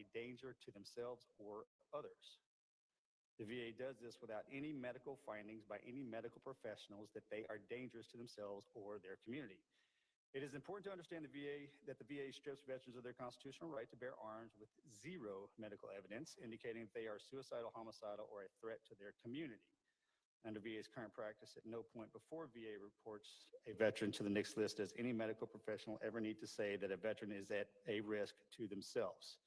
a danger to themselves or others. The VA does this without any medical findings by any medical professionals that they are dangerous to themselves or their community. It is important to understand that the VA strips veterans of their constitutional right to bear arms with zero medical evidence indicating that they are suicidal, homicidal, or a threat to their community. Under VA's current practice, at no point before VA reports a veteran to the NICS list does any medical professional ever need to say that a veteran is at a risk to themselves.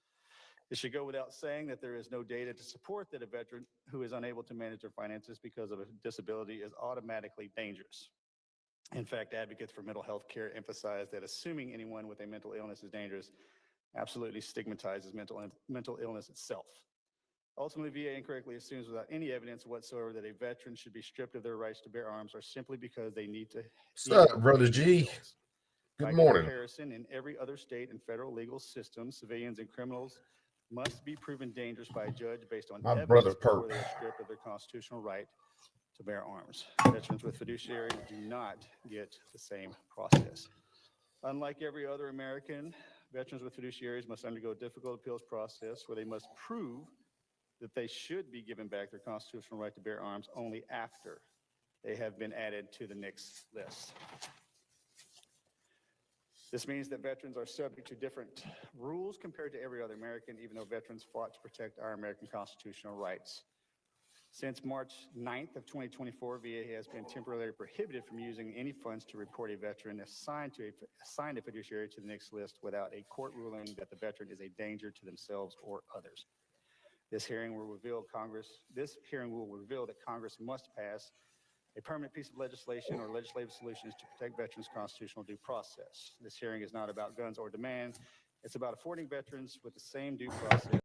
It should go without saying that there is no data to support that a veteran who is unable to manage their finances because of a disability is automatically dangerous. In fact, advocates for mental health care emphasize that assuming anyone with a mental illness is dangerous absolutely stigmatizes mental illness itself. Ultimately, VA incorrectly assumes without any evidence whatsoever that a veteran should be stripped of their rights to bear arms or simply because they need to. What's up, Brother G? Good morning. By comparison, in every other state and federal legal system, civilians and criminals must be proven dangerous by a judge based on evidence before they are stripped of their constitutional right to bear arms. Veterans with fiduciaries do not get the same process. Unlike every other American, veterans with fiduciaries must undergo a difficult appeals process where they must prove that they should be given back their constitutional right to bear arms only after they have been added to the NICS list. This means that veterans are subject to different rules compared to every other American, even though veterans fought to protect our American constitutional rights. Since March 9th of 2024, VA has been temporarily prohibited from using any funds to report a veteran assigned a fiduciary to the NICS list without a court ruling that the veteran is a danger to themselves or others. This hearing will reveal that Congress must pass a permanent piece of legislation or legislative solutions to protect veterans' constitutional due process. This hearing is not about guns or demand. It's about affording veterans with the same due process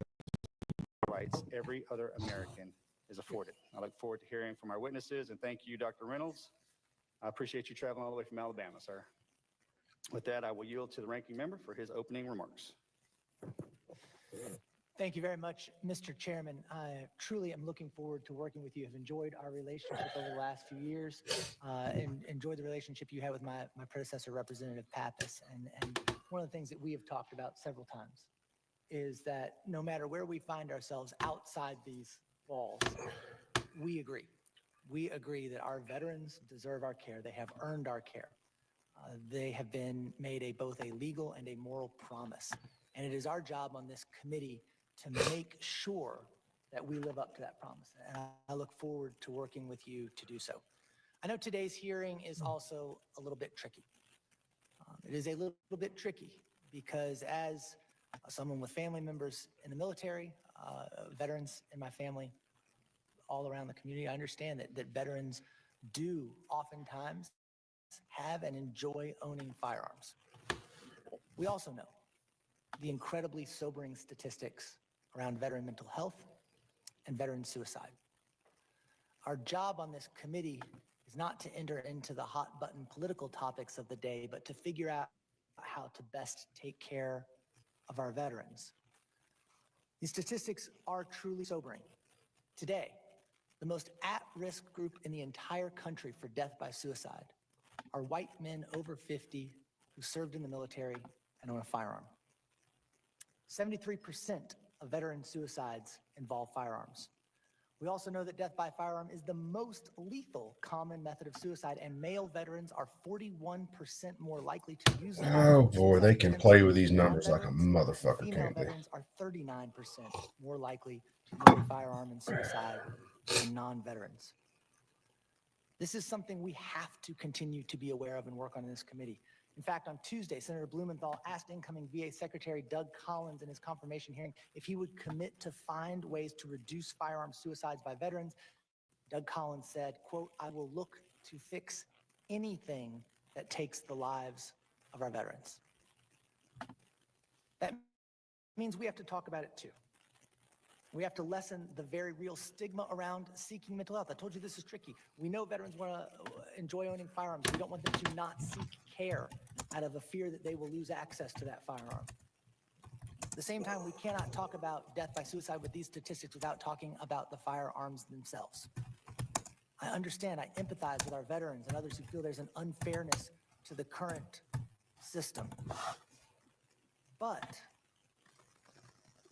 rights every other American is afforded. I look forward to hearing from our witnesses, and thank you, Dr. Reynolds. I appreciate you traveling all the way from Alabama, sir. With that, I will yield to the ranking member for his opening remarks. Thank you very much, Mr. Chairman. I truly am looking forward to working with you. I've enjoyed our relationship over the last few years and enjoyed the relationship you had with my predecessor, Representative Pappas. And one of the things that we have talked about several times is that no matter where we find ourselves outside these walls, we agree. We agree that our veterans deserve our care. They have earned our care. They have been made both a legal and a moral promise. And it is our job on this committee to make sure that we live up to that promise. And I look forward to working with you to do so. I know today's hearing is also a little bit tricky. It is a little bit tricky because as someone with family members in the military, veterans in my family, all around the community, I understand that veterans do oftentimes have and enjoy owning firearms. We also know the incredibly sobering statistics around veteran mental health and veteran suicide. Our job on this committee is not to enter into the hot button political topics of the day, but to figure out how to best take care of our veterans. These statistics are truly sobering. Today, the most at-risk group in the entire country for death by suicide are white men over 50 who served in the military and own a firearm. 73% of veteran suicides involve firearms. We also know that death by firearm is the most lethal common method of suicide, and male veterans are 41% more likely to use them. Oh boy, they can play with these numbers like a motherfucker, female can't they? veterans are 39% more likely to use a firearm in suicide than non-veterans. This is something we have to continue to be aware of and work on in this committee. In fact, on Tuesday, Senator Blumenthal asked incoming VA Secretary Doug Collins in his confirmation hearing if he would commit to find ways to reduce firearm suicides by veterans. Doug Collins said, quote, "I will look to fix anything that takes the lives of our veterans." That means we have to talk about it too. We have to lessen the very real stigma around seeking mental health. I told you this is tricky. We know veterans want to enjoy owning firearms. We don't want them to not seek care out of a fear that they will lose access to that firearm. At the same time, we cannot talk about death by suicide with these statistics without talking about the firearms themselves. I understand, I empathize with our veterans and others who feel there's an unfairness to the current system. But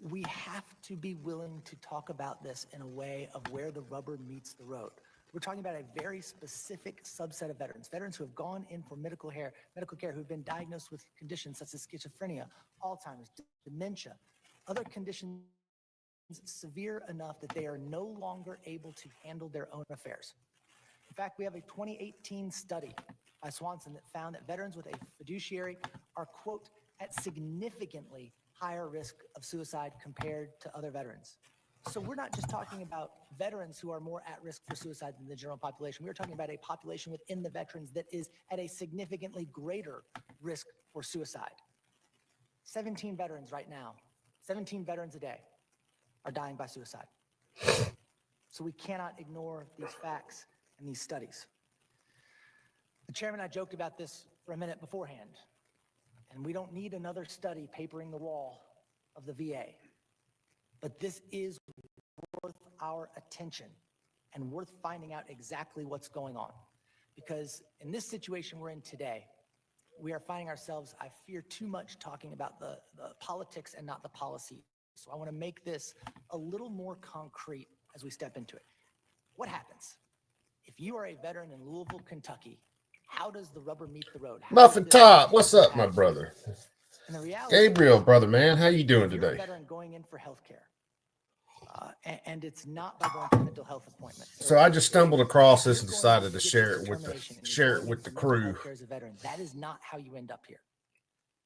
we have to be willing to talk about this in a way of where the rubber meets the road. We're talking about a very specific subset of veterans who have gone in for medical care, who've been diagnosed with conditions such as schizophrenia, Alzheimer's, dementia, other conditions severe enough that they are no longer able to handle their own affairs. In fact, we have a 2018 study by Swanson that found that veterans with a fiduciary are, quote, at significantly higher risk of suicide compared to other veterans. So we're not just talking about veterans who are more at risk for suicide than the general population. We're talking about a population within the veterans that is at a significantly greater risk for suicide. 17 veterans right now, 17 veterans a day are dying by suicide. So we cannot ignore these facts and these studies. The chairman and I joked about this for a minute beforehand, and we don't need another study papering the wall of the VA. But this is worth our attention and worth finding out exactly what's going on. Because in this situation we're in today, we are finding ourselves, I fear, too much talking about the politics and not the policy. So I want to make this a little more concrete as we step into it. What happens? If you are a veteran in Louisville, Kentucky, how does the rubber meet the road? Muffin Top, what's up, my brother? And the reality Gabriel, brother, man, how you doing you're today? a veteran going in for healthcare, and it's not by going to mental health appointments. So I just stumbled across this and If you're going decided to get share this it with determination and you're share it going with in the for mental crew. health care as a veteran, that is not how you end up here.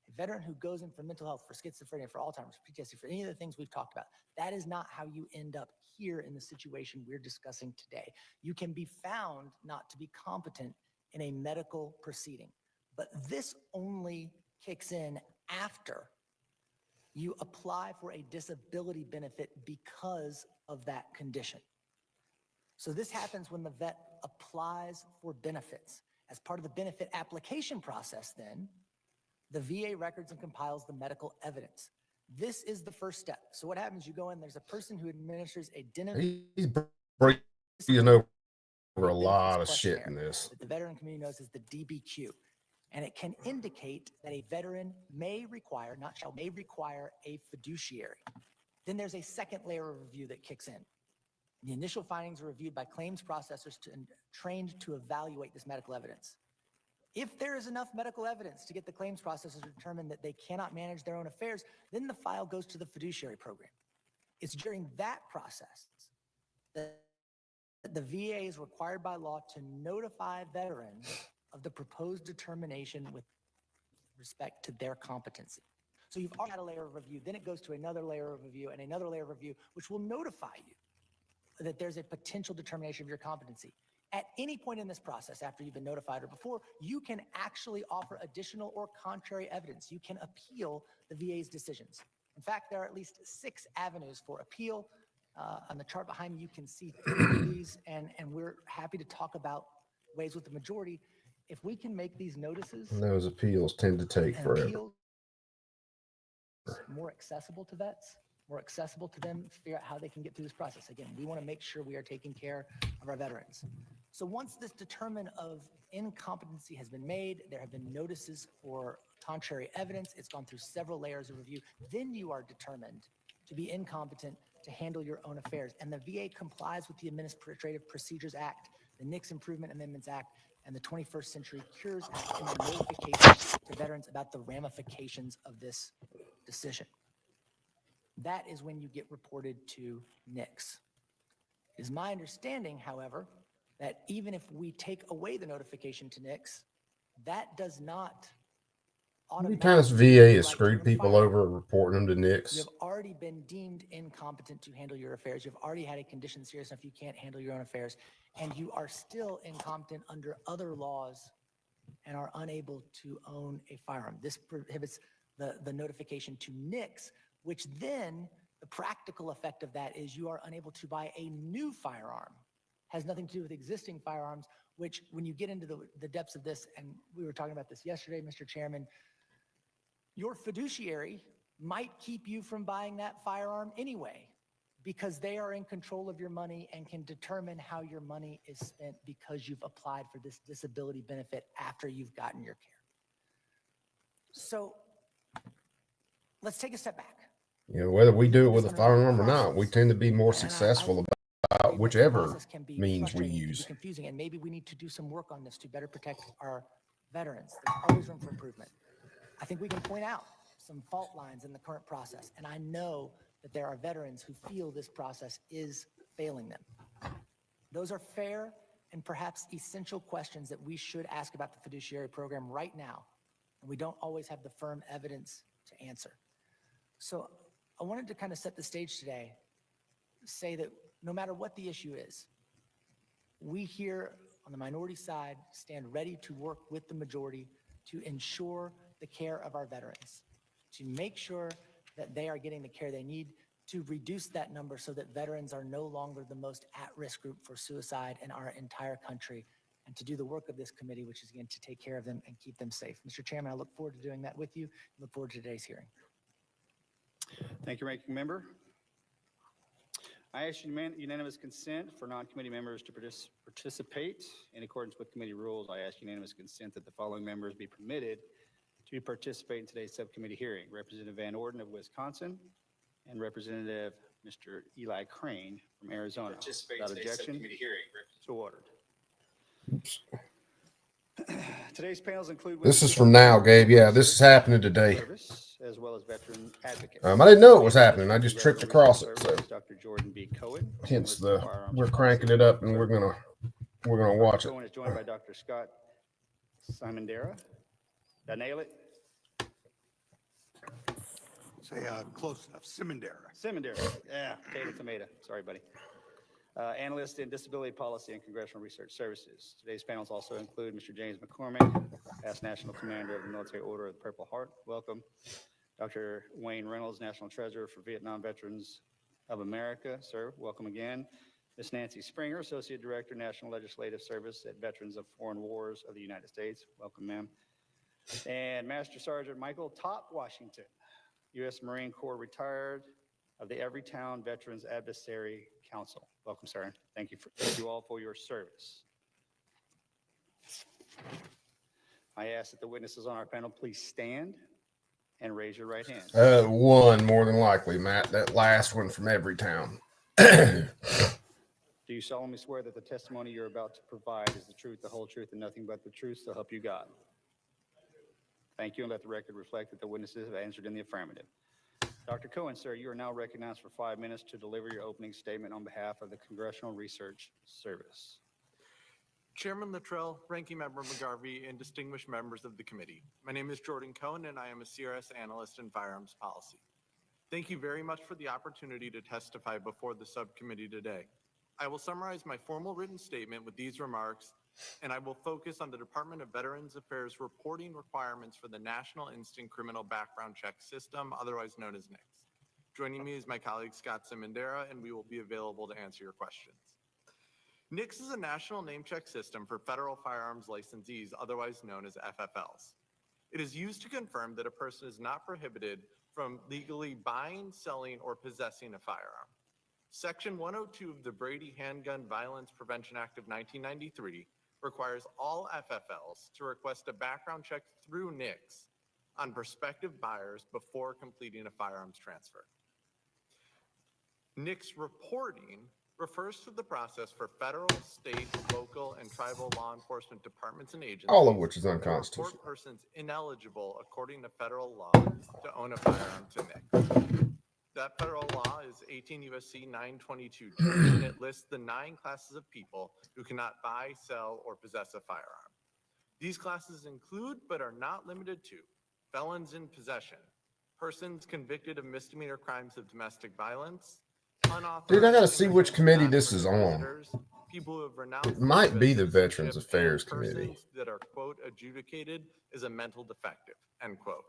A veteran who goes in for mental health, for schizophrenia, for Alzheimer's, for PTSD, for any of the things we've talked about, that is not how you end up here in the situation we're discussing today. You can be found not to be competent in a medical proceeding, but this only kicks in after you apply for a disability benefit because of that condition. So this happens when the vet applies for benefits. As part of the benefit application process, then, the VA records and compiles the medical evidence. This is the first step. So what happens, you go in, there's a person who administers a He's breaking over a lot of shit in this. that the veteran community knows as the DBQ. And it can indicate that a veteran may require, not shall, may require a fiduciary. Then there's a second layer of review that kicks in. The initial findings are reviewed by claims processors trained to evaluate this medical evidence. If there is enough medical evidence to get the claims processors to determine that they cannot manage their own affairs, then the file goes to the fiduciary program. It's during that process that the VA is required by law to notify veterans of the proposed determination with respect to their competency. So you've already had a layer of review, then it goes to another layer of review and another layer of review, which will notify you that there's a potential determination of your competency. At any point in this process, after you've been notified or before, you can actually offer additional or contrary evidence. You can appeal the VA's decisions. In fact, there are at least 6 avenues for appeal. On the chart behind me, you can see 3 of these, and we're happy to talk about ways with the majority. If we can make these notices, And those appeals tend to take forever. appeals more accessible to vets, more accessible to them, to figure out how they can get through this process. Again, we want to make sure we are taking care of our veterans. So once this determination of incompetency has been made, there have been notices for contrary evidence, it's gone through several layers of review, then you are determined to be incompetent to handle your own affairs. And the VA complies with the Administrative Procedures Act, the NICS Improvement Amendments Act, and the 21st Century Cures Act in the notification to veterans about the ramifications of this decision. That is when you get reported to NICS. It is my understanding, however, that even if we take away the notification to NICS, that does not How many times VA has screwed people over reporting them to You NICS? have already been deemed incompetent to handle your affairs. You've already had a condition serious enough you can't handle your own affairs, and you are still incompetent under other laws and are unable to own a firearm. This prohibits the notification to NICS, which then the practical effect of that is you are unable to buy a new firearm. Has nothing to do with existing firearms, which when you get into the depths of this, and we were talking about this yesterday, Mr. Chairman, your fiduciary might keep you from buying that firearm anyway, because they are in control of your money and can determine how your money is spent because you've applied for this disability benefit after you've gotten your care. So let's take a step back. You know, whether we do it with a It's gonna be firearm or not, we process. tend to be more And successful agree about that the whichever process can be means we frustrating, can be use. confusing, and maybe we need to do some work on this to better protect our veterans. There's always room for improvement. I think we can point out some fault lines in the current process, and I know that there are veterans who feel this process is failing them. Those are fair and perhaps essential questions that we should ask about the fiduciary program right now, and we don't always have the firm evidence to answer. So I wanted to kind of set the stage today, say that no matter what the issue is, we here on the minority side stand ready to work with the majority to ensure the care of our veterans, to make sure that they are getting the care they need, to reduce that number so that veterans are no longer the most at-risk group for suicide in our entire country, and to do the work of this committee, which is again to take care of them and keep them safe. Mr. Chairman, I look forward to doing that with you. I look forward to today's hearing. Thank you, Ranking Member. I ask unanimous consent for non-committee members to participate. In accordance with committee rules, I ask unanimous consent that the following members be permitted to participate in today's subcommittee hearing: Representative Van Orden of Wisconsin and Representative Mr. Eli Crane from Arizona. Without objection, so ordered. Oops. Today's panels include This is from now, Gabe. Yeah, this is happening today. As well as veteran advocates. I didn't know it was happening. I just tripped across it. So Dr. Jordan B. Cohen. hence we're cranking it up and we're gonna watch it. Cohen is joined by Dr. Scott Simondera. Did I nail it? Say close enough. Simondera. Yeah, tomato. Sorry, buddy. Analyst in Disability Policy and Congressional Research Services. Today's panels also include Mr. James McCormick, past National Commander of the Military Order of the Purple Heart. Welcome. Dr. Wayne Reynolds, National Treasurer for Vietnam Veterans of America. Sir, welcome again. Ms. Nancy Springer, Associate Director, National Legislative Service at Veterans of Foreign Wars of the United States. Welcome, ma'am. And Master Sergeant Michael Top Washington, U.S. Marine Corps retired, of the Everytown Veterans Advisory Council. Welcome, sir. Thank you all for your service. I ask that the witnesses on our panel please stand and raise your right hand. One more than likely, Matt. That last one from Everytown. Do you solemnly swear that the testimony you're about to provide is the truth, the whole truth, and nothing but the truth, so help you God? Thank you, and let the record reflect that the witnesses have answered in the affirmative. Dr. Cohen, sir, you are now recognized for 5 minutes to deliver your opening statement on behalf of the Congressional Research Service. Chairman Luttrell, Ranking Member McGarvey, and distinguished members of the committee. My name is Jordan Cohen, and I am a CRS analyst in firearms policy. Thank you very much for the opportunity to testify before the subcommittee today. I will summarize my formal written statement with these remarks, and I will focus on the Department of Veterans Affairs reporting requirements for the National Instant Criminal Background Check System, otherwise known as NICS. Joining me is my colleague Scott Simondera, and we will be available to answer your questions. NICS is a national name check system for federal firearms licensees, otherwise known as FFLs. It is used to confirm that a person is not prohibited from legally buying, selling, or possessing a firearm. Section 102 of the Brady Handgun Violence Prevention Act of 1993 requires all FFLs to request a background check through NICS on prospective buyers before completing a firearms transfer. NICS reporting refers to the process for federal, state, local, and tribal law enforcement departments and agencies, all of which is to unconstitutional. report persons ineligible according to federal law to own a firearm to NICS. That federal law is 18 U.S.C. 922G, and it lists the 9 classes of people who cannot buy, sell, or possess a firearm. These classes include, but are not limited to, felons in possession, persons convicted of misdemeanor crimes of domestic violence, unauthorized Dude, I gotta see which immigrants, committee this is non-permanent on. visitors, people who have renounced It might be the U.S. Veterans citizenship, Affairs and Committee. persons that are, quote, adjudicated as a mental defective, end quote.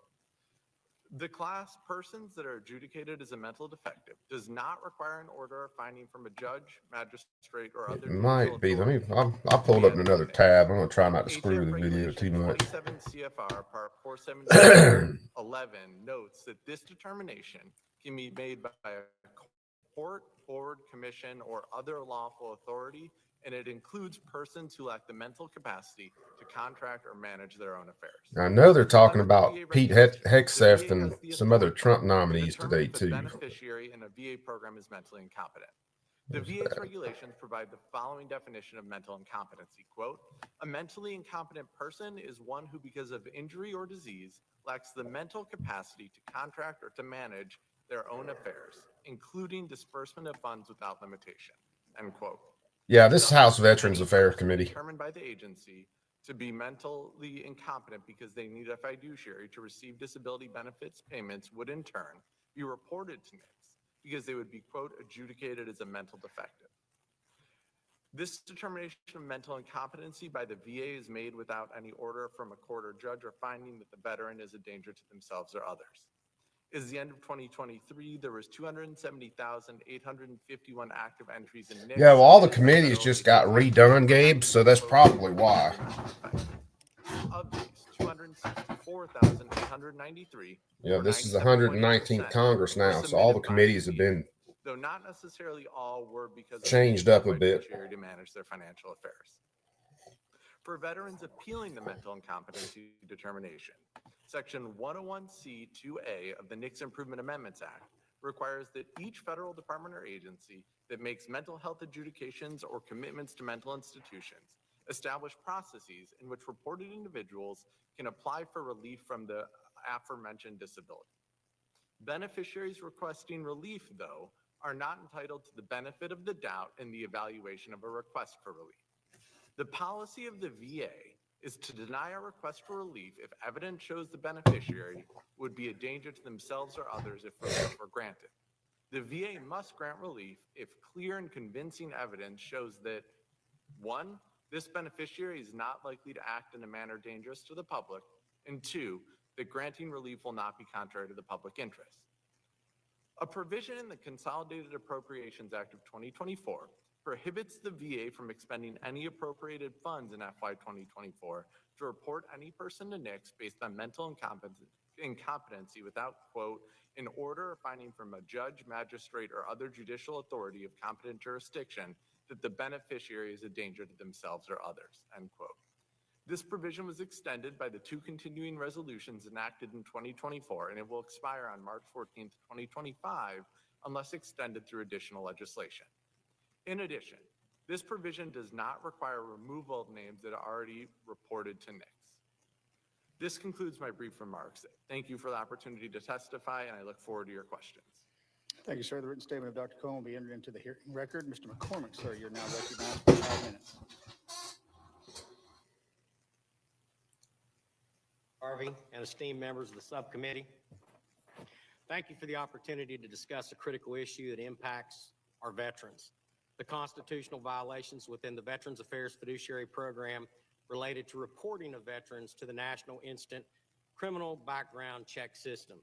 The class persons that are adjudicated as a mental defective does not require an order or finding from a judge, magistrate, or other It might be. Let me. authority. I pulled up another tab. I'm gonna try not to screw ATF with the video too Regulation much. 27 CFR Part 47011 notes that this determination can be made by a court, board, commission, or other lawful authority and it includes persons who lack the mental capacity to contract or manage their own affairs. I know they're talking Under the about VA Pete regulations, the Hegseth VA and has the some other authority Trump to nominees determine today if a too. beneficiary in a VA program is mentally incompetent. The VA's regulations provide the following definition of mental incompetency. Quote, a mentally incompetent person is one who, because of injury or disease, lacks the mental capacity to contract or to manage their own affairs, including disbursement of funds without limitation. End quote. Yeah, this is Thus, House Veterans any Affairs person Committee. determined by the agency to be mentally incompetent because they need a fiduciary to receive disability benefits payments would in turn be reported to NICS because they would be, quote, adjudicated as a mental defective. This determination of mental incompetency by the VA is made without any order from a court or judge or finding that the veteran is a danger to themselves or others. As the end of 2023, there was 270,851 active entries in NICS. Yeah, well, all the and committees federal just got agencies redone, Gabe, so that's quote, probably why. Of these, 264,893, Yeah, or this is the 97.8%, 119th Congress were now, so all the submitted by committees the have VA, been though not necessarily all were because of changed the up a bit. fiduciary to manage their financial affairs. For veterans appealing the mental incompetency determination, Section 101C2A of the NICS Improvement Amendments Act requires that each federal department or agency that makes mental health adjudications or commitments to mental institutions establish processes in which reported individuals can apply for relief from the aforementioned disability. Beneficiaries requesting relief, though, are not entitled to the benefit of the doubt in the evaluation of a request for relief. The policy of the VA is to deny a request for relief if evidence shows the beneficiary would be a danger to themselves or others if relief were granted. The VA must grant relief if clear and convincing evidence shows that, one, this beneficiary is not likely to act in a manner dangerous to the public, and two, that granting relief will not be contrary to the public interest. A provision in the Consolidated Appropriations Act of 2024 prohibits the VA from expending any appropriated funds in FY 2024 to report any person to NICS based on mental incompetency without, quote, an order or finding from a judge, magistrate, or other judicial authority of competent jurisdiction that the beneficiary is a danger to themselves or others, end quote. This provision was extended by the two continuing resolutions enacted in 2024, and it will expire on March 14th, 2025, unless extended through additional legislation. In addition, this provision does not require removal of names that are already reported to NICS. This concludes my brief remarks. Thank you for the opportunity to testify, and I look forward to your questions. Thank you, sir. The written statement of Dr. Cohen will be entered into the hearing record. Mr. McCormick, sir, you're now recognized for 5 minutes. Harvey and esteemed members of the subcommittee. Thank you for the opportunity to discuss a critical issue that impacts our veterans. The constitutional violations within the Veterans Affairs Fiduciary Program related to reporting of veterans to the National Instant Criminal Background Check System.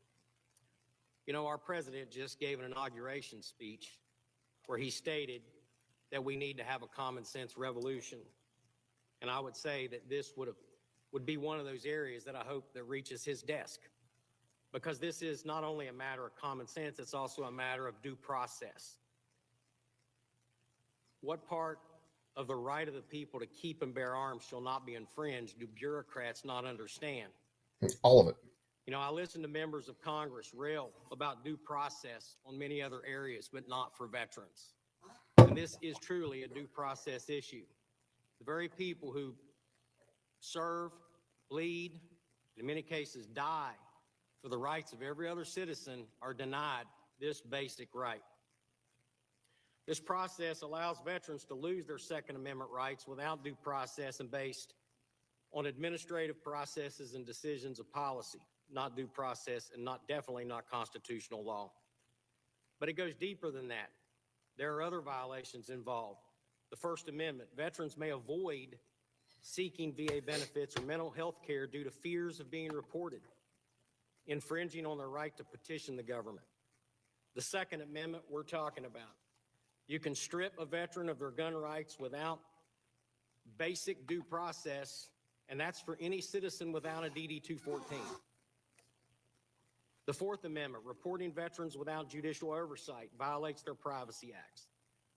You know, our president just gave an inauguration speech where he stated that we need to have a common sense revolution. And I would say that this would be one of those areas that I hope that reaches his desk, because this is not only a matter of common sense, it's also a matter of due process. What part of the right of the people to keep and bear arms shall not be infringed do bureaucrats not understand? All of it. You know, I listen to members of Congress rail about due process on many other areas, but not for veterans. And this is truly a due process issue. The very people who serve, bleed, in many cases die for the rights of every other citizen are denied this basic right. This process allows veterans to lose their Second Amendment rights without due process and based on administrative processes and decisions of policy, not due process and definitely not constitutional law. But it goes deeper than that. There are other violations involved. The First Amendment, veterans may avoid seeking VA benefits or mental health care due to fears of being reported, infringing on their right to petition the government. The Second Amendment we're talking about. You can strip a veteran of their gun rights without basic due process, and that's for any citizen without a DD-214. The Fourth Amendment, reporting veterans without judicial oversight, violates their privacy acts.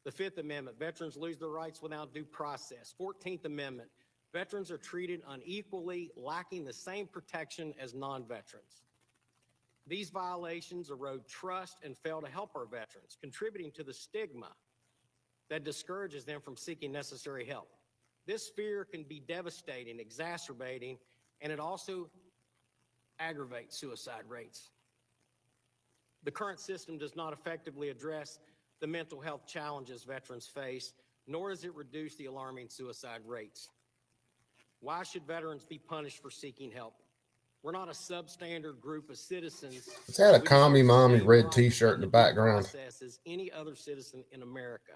The Fifth Amendment, veterans lose their rights without due process. 14th Amendment, veterans are treated unequally, lacking the same protection as non-veterans. These violations erode trust and fail to help our veterans, contributing to the stigma that discourages them from seeking necessary help. This fear can be devastating, exacerbating, and it also aggravates suicide rates. The current system does not effectively address the mental health challenges veterans face, nor does it reduce the alarming suicide rates. Why should veterans be punished for seeking help? We're not a substandard group of citizens. Is that a We commie deserve the mommy same red rights t-shirt in and the due background? process as any other citizen in America.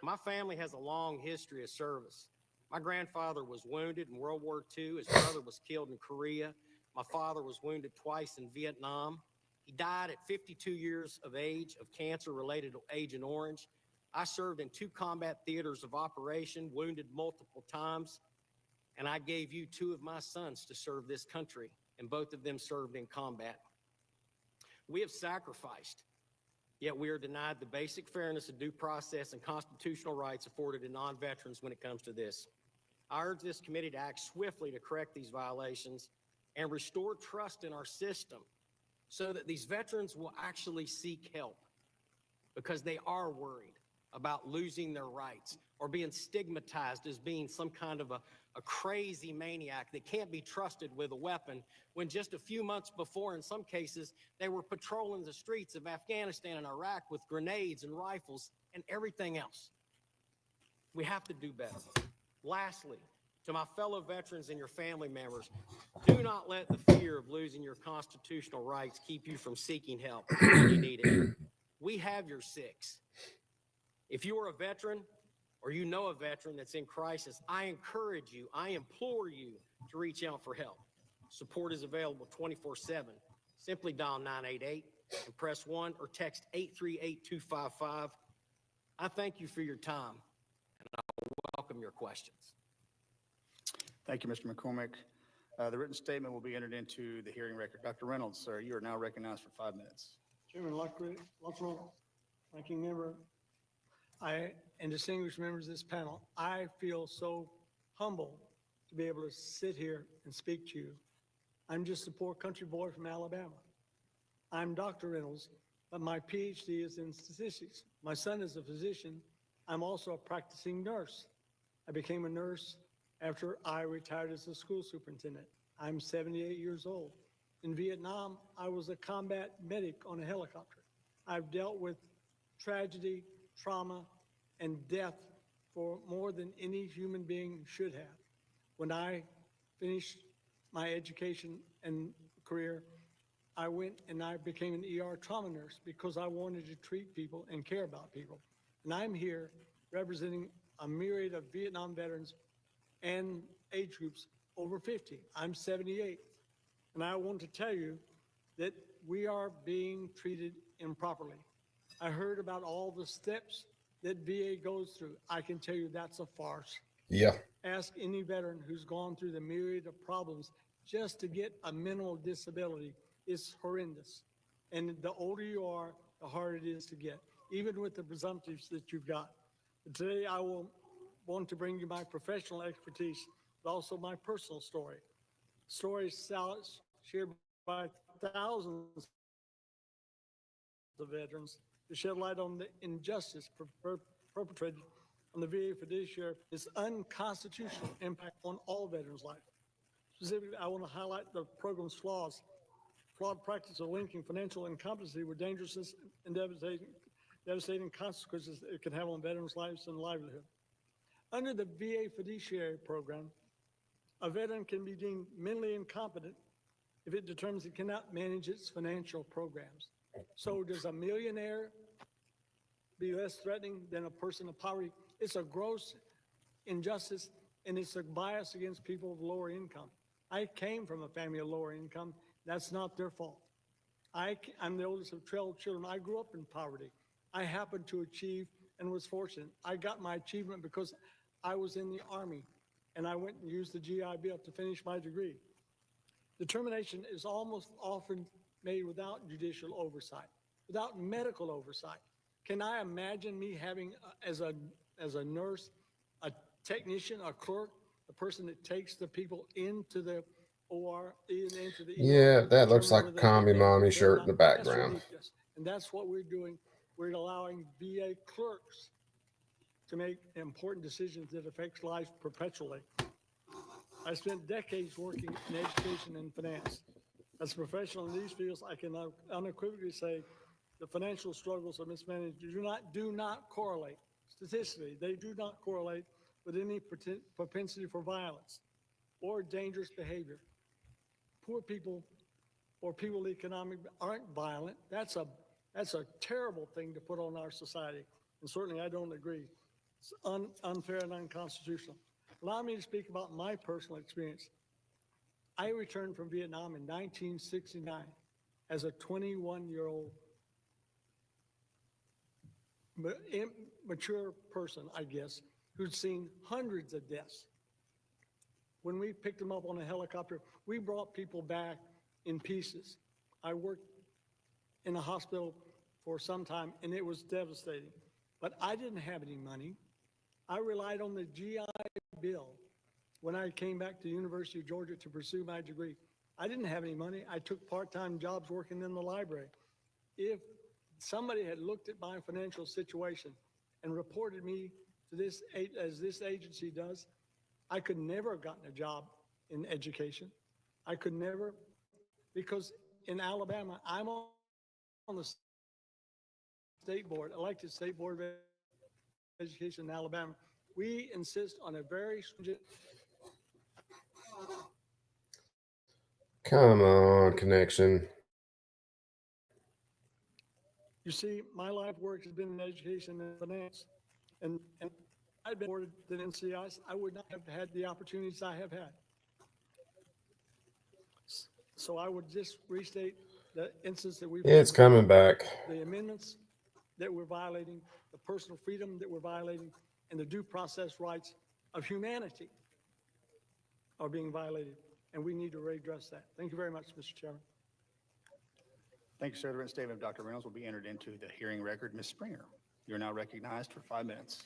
My family has a long history of service. My grandfather was wounded in World War II. His brother was killed in Korea. My father was wounded twice in Vietnam. He died at 52 years of age of cancer related to Agent Orange. I served in 2 combat theaters of operation, wounded multiple times, and I gave you 2 of my sons to serve this country, and both of them served in combat. We have sacrificed, yet we are denied the basic fairness of due process and constitutional rights afforded to non-veterans when it comes to this. I urge this committee to act swiftly to correct these violations and restore trust in our system so that these veterans will actually seek help because they are worried about losing their rights or being stigmatized as being some kind of a crazy maniac that can't be trusted with a weapon when just a few months before, in some cases, they were patrolling the streets of Afghanistan and Iraq with grenades and rifles and everything else. We have to do better. Lastly, to my fellow veterans and your family members, do not let the fear of losing your constitutional rights keep you from seeking help when you need it. We have your 6. If you are a veteran or you know a veteran that's in crisis, I encourage you, I implore you to reach out for help. Support is available 24/7. Simply dial 988 and press 1 or text 838-255. I thank you for your time and I welcome your questions. Thank you, Mr. McCormick. The written statement will be entered into the hearing record. Dr. Reynolds, sir, you are now recognized for 5 minutes. Chairman Luttrell, Ranking Member, and distinguished members of this panel, I feel so humbled to be able to sit here and speak to you. I'm just a poor country boy from Alabama. I'm Dr. Reynolds, but my PhD is in statistics. My son is a physician. I'm also a practicing nurse. I became a nurse after I retired as a school superintendent. I'm 78 years old. In Vietnam, I was a combat medic on a helicopter. I've dealt with tragedy, trauma, and death for more than any human being should have. When I finished my education and career, I went and I became an ER trauma nurse because I wanted to treat people and care about people. And I'm here representing a myriad of Vietnam veterans and age groups over 50. I'm 78. And I want to tell you that we are being treated improperly. I heard about all the steps that VA goes through. I can tell you that's a farce. Yeah. Ask any veteran who's gone through the myriad of problems just to get a minimal disability. It's horrendous. And the older you are, the harder it is to get, even with the presumptives that you've got. But today I will want to bring you my professional expertise, but also my personal story. Stories shared by thousands of veterans to shed light on the injustice perpetrated on the VA fiduciary, its unconstitutional impact on all veterans' life. Specifically, I want to highlight the program's flaws. Flawed practice of linking financial incompetency with dangerousness and devastating consequences it can have on veterans' lives and livelihood. Under the VA fiduciary program, a veteran can be deemed mentally incompetent if it determines it cannot manage its financial programs. So does a millionaire be less threatening than a person of poverty? It's a gross injustice, and it's a bias against people of lower income. I came from a family of lower income. That's not their fault. I'm the oldest of 12 children. I grew up in poverty. I happened to achieve and was fortunate. I got my achievement because I was in the Army, and I went and used the GI Bill to finish my degree. Determination is almost often made without judicial oversight, without medical oversight. Can I imagine me having, as a nurse, a technician, a clerk, the person that takes the people into the OR, into the ER? Yeah, that looks determine like a whether commie they're mommy or shirt in the not? That's background. ridiculous. And that's what we're doing. We're allowing VA clerks to make important decisions that affects life perpetually. I spent decades working in education and finance. As a professional in these fields, I can unequivocally say the financial struggles of mismanagement do not correlate. Statistically, they do not correlate with any propensity for violence or dangerous behavior. Poor people or people economic aren't violent. That's a terrible thing to put on our society. And certainly I don't agree. It's unfair and unconstitutional. Allow me to speak about my personal experience. I returned from Vietnam in 1969 as a 21-year-old mature person, I guess, who'd seen hundreds of deaths. When we picked them up on a helicopter, we brought people back in pieces. I worked in a hospital for some time, and it was devastating. But I didn't have any money. I relied on the GI Bill when I came back to the University of Georgia to pursue my degree. I didn't have any money. I took part-time jobs working in the library. If somebody had looked at my financial situation and reported me to this, as this agency does, I could never have gotten a job in education. I could never, because in Alabama, I'm on the state board, elected state board of education in Alabama. We insist on a very stringent. Come on, connection. You see, my life work has been in education and finance, and I'd been awarded the NCIs, I would not have had the opportunities I have had. So I would just restate the instance that we've. It's coming back. The amendments that we're violating, the personal freedom that we're violating, and the due process rights of humanity are being violated, and we need to redress that. Thank you very much, Mr. Chairman. Thank you, sir. The written statement of Dr. Reynolds will be entered into the hearing record. Ms. Springer, you're now recognized for 5 minutes.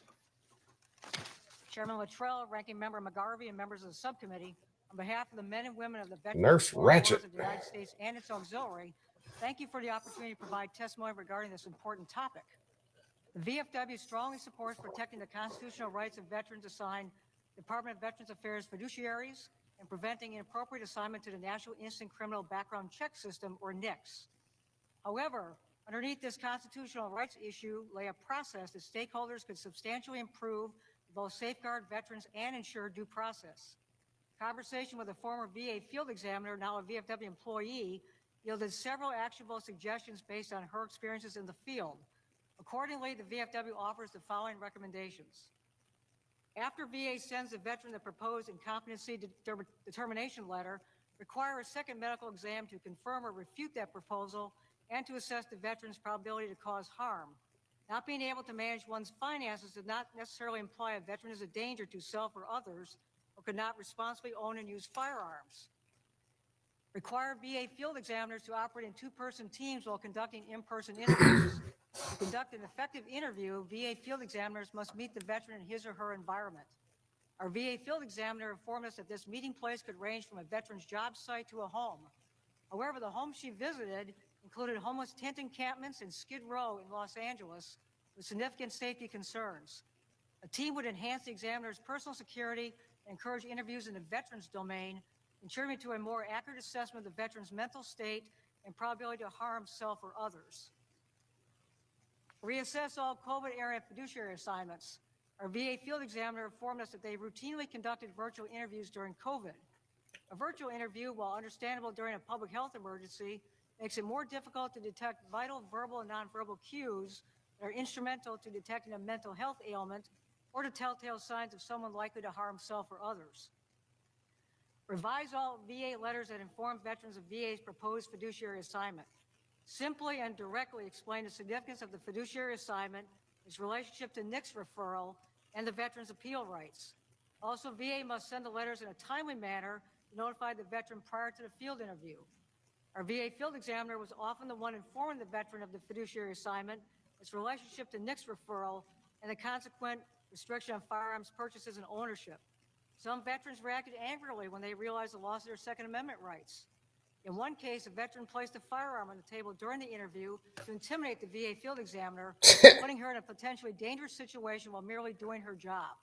Chairman Luttrell, Ranking Member McGarvey, and members of the subcommittee, on behalf of the men and women of the Veterans Nurse and Foreign Wars Ratchet. of the United States and its auxiliary, thank you for the opportunity to provide testimony regarding this important topic. The VFW strongly supports protecting the constitutional rights of veterans assigned Department of Veterans Affairs fiduciaries and preventing inappropriate assignment to the National Instant Criminal Background Check System, or NICS. However, underneath this constitutional rights issue lay a process that stakeholders could substantially improve to both safeguard veterans and ensure due process. Conversation with a former VA field examiner, now a VFW employee, yielded several actionable suggestions based on her experiences in the field. Accordingly, the VFW offers the following recommendations. After VA sends the veteran the proposed incompetency determination letter, require a second medical exam to confirm or refute that proposal and to assess the veteran's probability to cause harm. Not being able to manage one's finances does not necessarily imply a veteran is a danger to self or others or could not responsibly own and use firearms. Require VA field examiners to operate in two-person teams while conducting in-person interviews. To conduct an effective interview, VA field examiners must meet the veteran in his or her environment. Our VA field examiner informed us that this meeting place could range from a veteran's job site to a home. However, the home she visited included homeless tent encampments in Skid Row in Los Angeles with significant safety concerns. A team would enhance the examiner's personal security and encourage interviews in the veteran's domain, contributing to a more accurate assessment of the veteran's mental state and probability to harm self or others. Reassess all COVID-era fiduciary assignments. Our VA field examiner informed us that they routinely conducted virtual interviews during COVID. A virtual interview, while understandable during a public health emergency, makes it more difficult to detect vital verbal and nonverbal cues that are instrumental to detecting a mental health ailment or to telltale signs of someone likely to harm self or others. Revise all VA letters that inform veterans of VA's proposed fiduciary assignment. Simply and directly explain the significance of the fiduciary assignment, its relationship to NICS referral, and the veteran's appeal rights. Also, VA must send the letters in a timely manner to notify the veteran prior to the field interview. Our VA field examiner was often the one informing the veteran of the fiduciary assignment, its relationship to NICS referral, and the consequent restriction on firearms purchases and ownership. Some veterans reacted angrily when they realized the loss of their Second Amendment rights. In one case, a veteran placed a firearm on the table during the interview to intimidate the VA field examiner, putting her in a potentially dangerous situation while merely doing her job.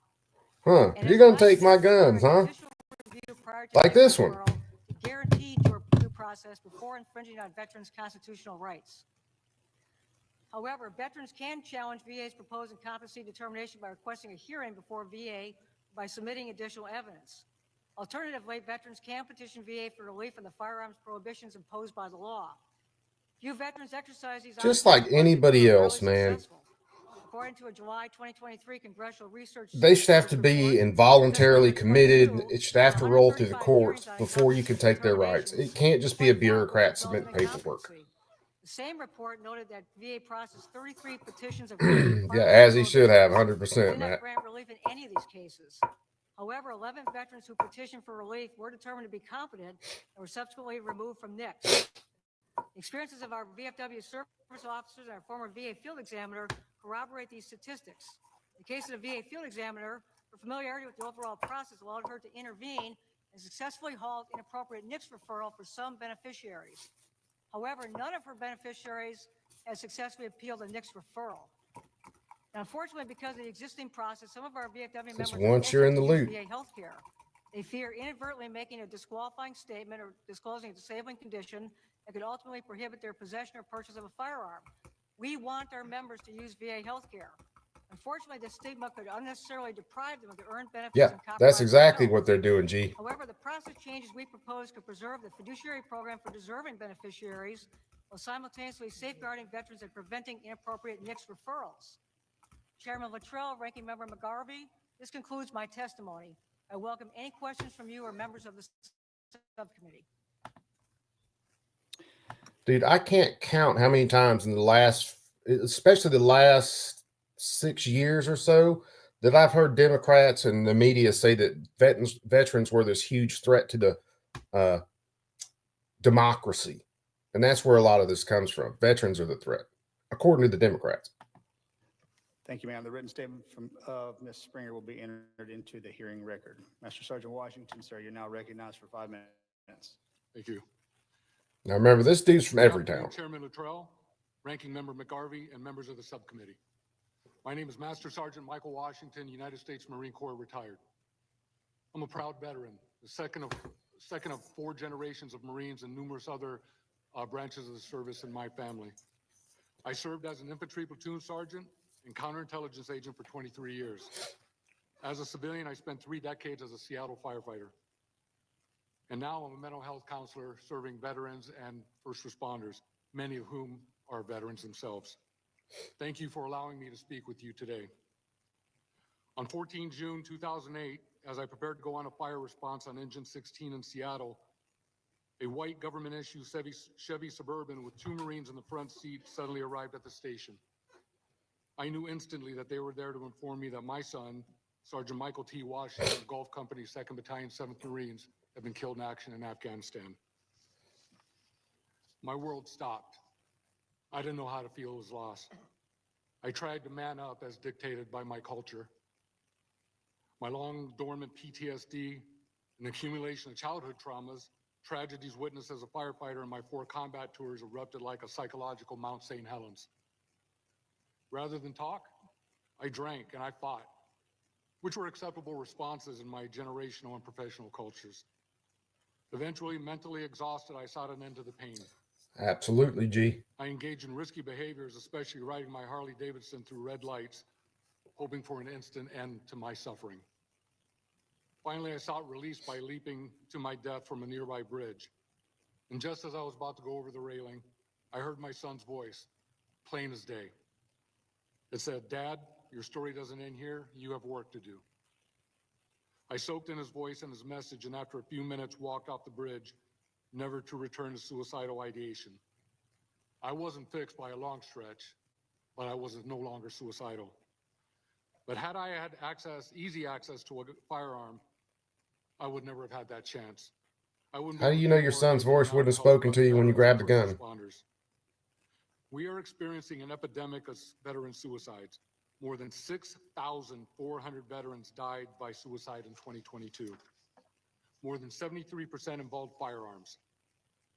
Huh? And You're as gonna I take my said, guns, huh? judicial review prior to Like NICS this one. referral to guarantee due process before infringing on veterans' constitutional rights. However, veterans can challenge VA's proposed incompetency determination by requesting a hearing before VA by submitting additional evidence. Alternatively, veterans can petition VA for relief from the firearms prohibitions imposed by the law. Few veterans exercise these Just options like because they anybody were else, rarely man. successful. According to a July 2023 Congressional Research They should have to Service be report, involuntarily in fiscal year committed. 22, It should have to roll through the 135 courts hearings on before you can incompetency take their rights. It determinations, can't just be a 24 which bureaucrat resulted submitting in paperwork. incompetency. The same report noted that VA processed 33 petitions of Yeah, as he should have, 100%, did not Matt. grant relief in any of these cases. However, 11 veterans who petitioned for relief were determined to be competent and were subsequently removed from NICS. The experiences of our VFW service officers and our former VA field examiner corroborate these statistics. In the case of the VA field examiner, her familiarity with the overall process allowed her to intervene and successfully halt inappropriate NICS referral for some beneficiaries. However, none of her beneficiaries has successfully appealed a NICS referral. Now, unfortunately, because of the existing process, some of our VFW members once you're in the use loop. VA health care. They fear inadvertently making a disqualifying statement or disclosing a disabling condition that could ultimately prohibit their possession or purchase of a firearm. We want our members to use VA health care. Unfortunately, this stigma could unnecessarily deprive them of the earned benefits Yeah, and compromise that's their exactly health. what they're doing, G. However, the process changes we propose could preserve the fiduciary program for deserving beneficiaries while simultaneously safeguarding veterans and preventing inappropriate NICS referrals. Chairman Luttrell, Ranking Member McGarvey, this concludes my testimony. I welcome any questions from you or members of the subcommittee. Dude, I can't count how many times in the last, especially the last 6 years or so, that I've heard Democrats and the media say that veterans were this huge threat to the democracy. And that's where a lot of this comes from. Veterans are the threat, according to the Democrats. Thank you, ma'am. The written statement from Ms. Springer will be entered into the hearing record. Master Sergeant Washington, sir, you're now recognized for 5 minutes. Thank you. Now remember, this dude's from Good every afternoon, town. Chairman Luttrell, Ranking Member McGarvey, and members of the subcommittee. My name is Master Sergeant Michael Washington, United States Marine Corps retired. I'm a proud veteran, the second of 4 generations of Marines and numerous other branches of the service in my family. I served as an infantry platoon sergeant and counterintelligence agent for 23 years. As a civilian, I spent 3 decades as a Seattle firefighter. And now I'm a mental health counselor serving veterans and first responders, many of whom are veterans themselves. Thank you for allowing me to speak with you today. On 14 June 2008, as I prepared to go on a fire response on Engine 16 in Seattle, a white government-issue Chevy Suburban with 2 Marines in the front seat suddenly arrived at the station. I knew instantly that they were there to inform me that my son, Sergeant Michael T. Washington of Gulf Company, 2nd Battalion, 7th Marines, had been killed in action in Afghanistan. My world stopped. I didn't know how to feel his loss. I tried to man up as dictated by my culture. My long dormant PTSD, an accumulation of childhood traumas, tragedies witnessed as a firefighter, and my 4 combat tours erupted like a psychological Mount St. Helens. Rather than talk, I drank and I fought, which were acceptable responses in my generational and professional cultures. Eventually, mentally exhausted, I sought an end to the pain. Absolutely, G. I engaged in risky behaviors, especially riding my Harley Davidson through red lights, hoping for an instant end to my suffering. Finally, I sought release by leaping to my death from a nearby bridge. And just as I was about to go over the railing, I heard my son's voice, plain as day. It said, "Dad, your story doesn't end here. You have work to do." I soaked in his voice and his message, and after a few minutes walked off the bridge, never to return to suicidal ideation. I wasn't fixed by a long stretch, but I was no longer suicidal. But had I had easy access to a firearm, I would never have had that chance. I wouldn't. How do you know your son's voice wouldn't have spoken to you when you grabbed the gun? We are experiencing an epidemic of veteran suicides. More than 6,400 veterans died by suicide in 2022. More than 73% involved firearms.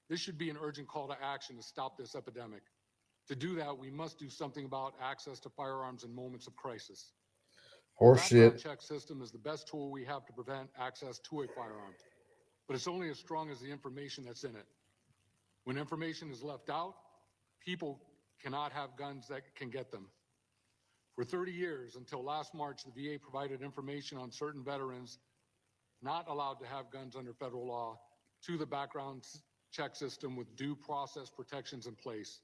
This should be an urgent call to action to stop this epidemic. To do that, we must do something about access to firearms in moments of crisis. The background Horseshit. check system is the best tool we have to prevent access to a firearm, but it's only as strong as the information that's in it. When information is left out, people cannot have guns that can get them. For 30 years, until last March, the VA provided information on certain veterans not allowed to have guns under federal law to the background check system with due process protections in place.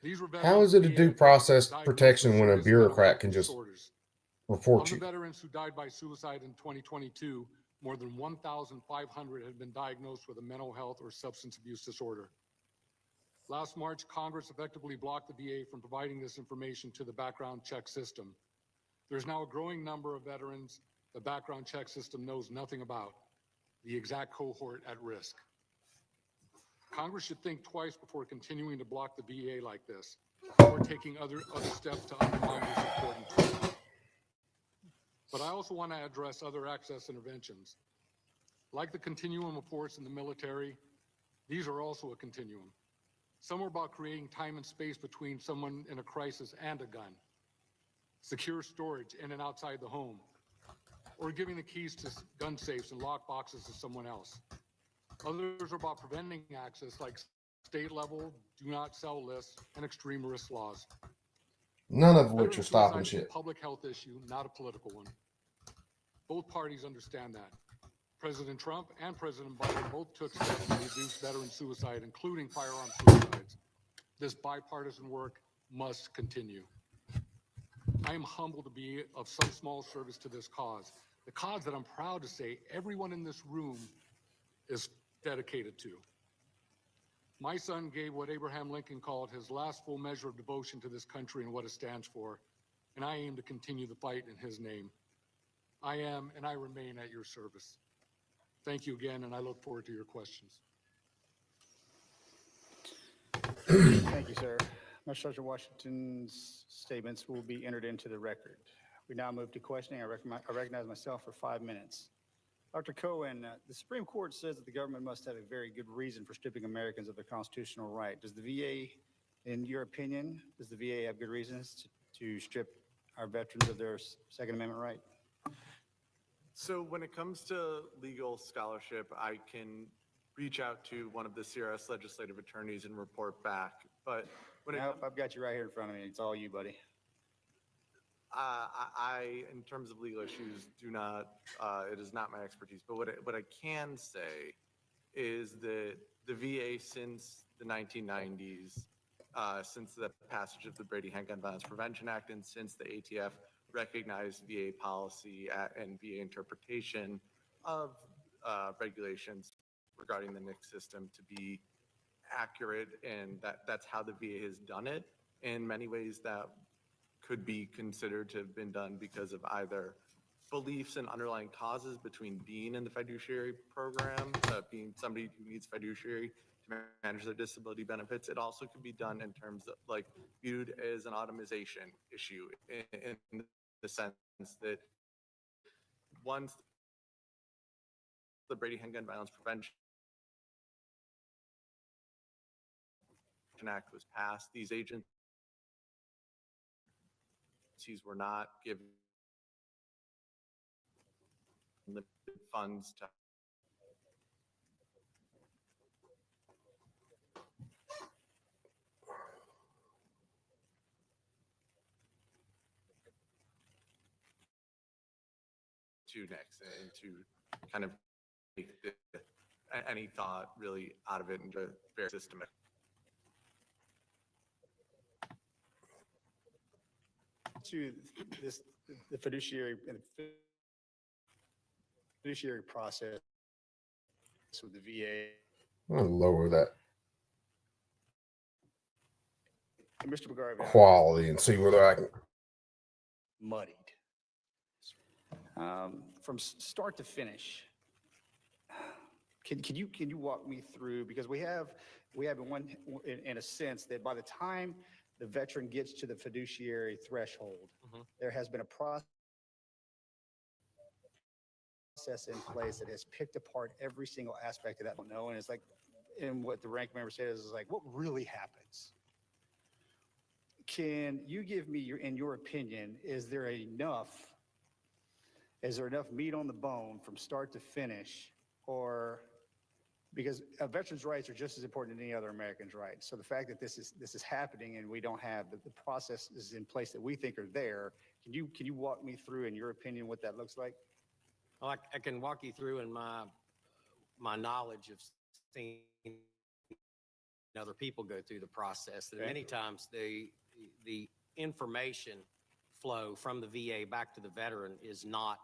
These were How is veterans it a VA due had process diagnosed with protection when a serious mental bureaucrat health can just disorders. report Of the you? veterans who died by suicide in 2022, more than 1,500 had been diagnosed with a mental health or substance abuse disorder. Last March, Congress effectively blocked the VA from providing this information to the background check system. There's now a growing number of veterans the background check system knows nothing about, the exact cohort at risk. Congress should think twice before continuing to block the VA like this, or taking other steps to undermine this important tool. But I also want to address other access interventions. Like the continuum of force in the military, these are also a continuum. Some are about creating time and space between someone in a crisis and a gun, secure storage in and outside the home, or giving the keys to gun safes and lock boxes to someone else. Others are about preventing access, like state level do not sell lists and extreme risk laws. None of which Veteran are stopping suicide is a shit. public health issue, not a political one. Both parties understand that. President Trump and President Biden both took steps to reduce veteran suicide, including firearm suicides. This bipartisan work must continue. I am humbled to be of some small service to this cause, the cause that I'm proud to say everyone in this room is dedicated to. My son gave what Abraham Lincoln called his last full measure of devotion to this country and what it stands for, and I aim to continue the fight in his name. I am and I remain at your service. Thank you again, and I look forward to your questions. Thank you, sir. Mr. Sergeant Washington's statements will be entered into the record. We now move to questioning. I recognize myself for 5 minutes. Dr. Cohen, the Supreme Court says that the government must have a very good reason for stripping Americans of their constitutional right. Does the VA, in your opinion, does the VA have good reasons to strip our veterans of their Second Amendment right? So when it comes to legal scholarship, I can reach out to one of the CRS legislative attorneys and report back. But when Nope, I've got you right here in front of me. It's all you, buddy. I, in terms of legal issues, do not, it is not my expertise. But what I can say is that the VA since the 1990s, since the passage of the Brady Handgun Violence Prevention Act, and since the ATF recognized VA policy and VA interpretation of regulations regarding the NICS system to be accurate, and that's how the VA has done it. In many ways, that could be considered to have been done because of either beliefs and underlying causes between being in the fiduciary program, being somebody who needs fiduciary to manage their disability benefits. It also could be done in terms of like viewed as an automation issue in the sense that once the Brady Handgun Violence Prevention Act was passed, these agencies were not given limited funds to NICS and to kind of take any thought really out of it and just very systematic. To this, the fiduciary process with the VA. I'm gonna lower that Mr. McGarvey, quality and see whether I can. muddied from start to finish. Can you walk me through, because we have we have in a sense that by the time the veteran gets to the fiduciary threshold, there has been a process in place that has picked apart every single aspect of that. And it's like, and what the rank member says is like, what really happens? Can you give me in your opinion, is there enough meat on the bone from start to finish, or because veterans' rights are just as important as any other American's rights. So the fact that this is happening and we don't have the processes in place that we think are there, can you walk me through, in your opinion, what that looks like? Well, I can walk you through in my knowledge of seeing other people go through the process. That many times the information flow from the VA back to the veteran is not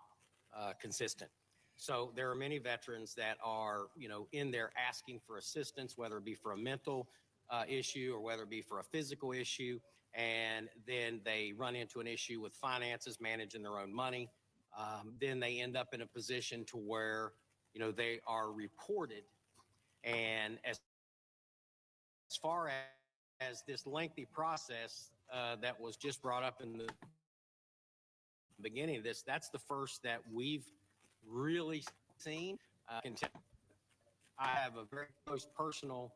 consistent. So there are many veterans that are, in there asking for assistance, whether it be for a mental issue or whether it be for a physical issue, and then they run into an issue with finances, managing their own money. Then they end up in a position to where, they are reported. And as far as this lengthy process that was just brought up in the beginning of this, that's the first that we've really seen. I have a very close personal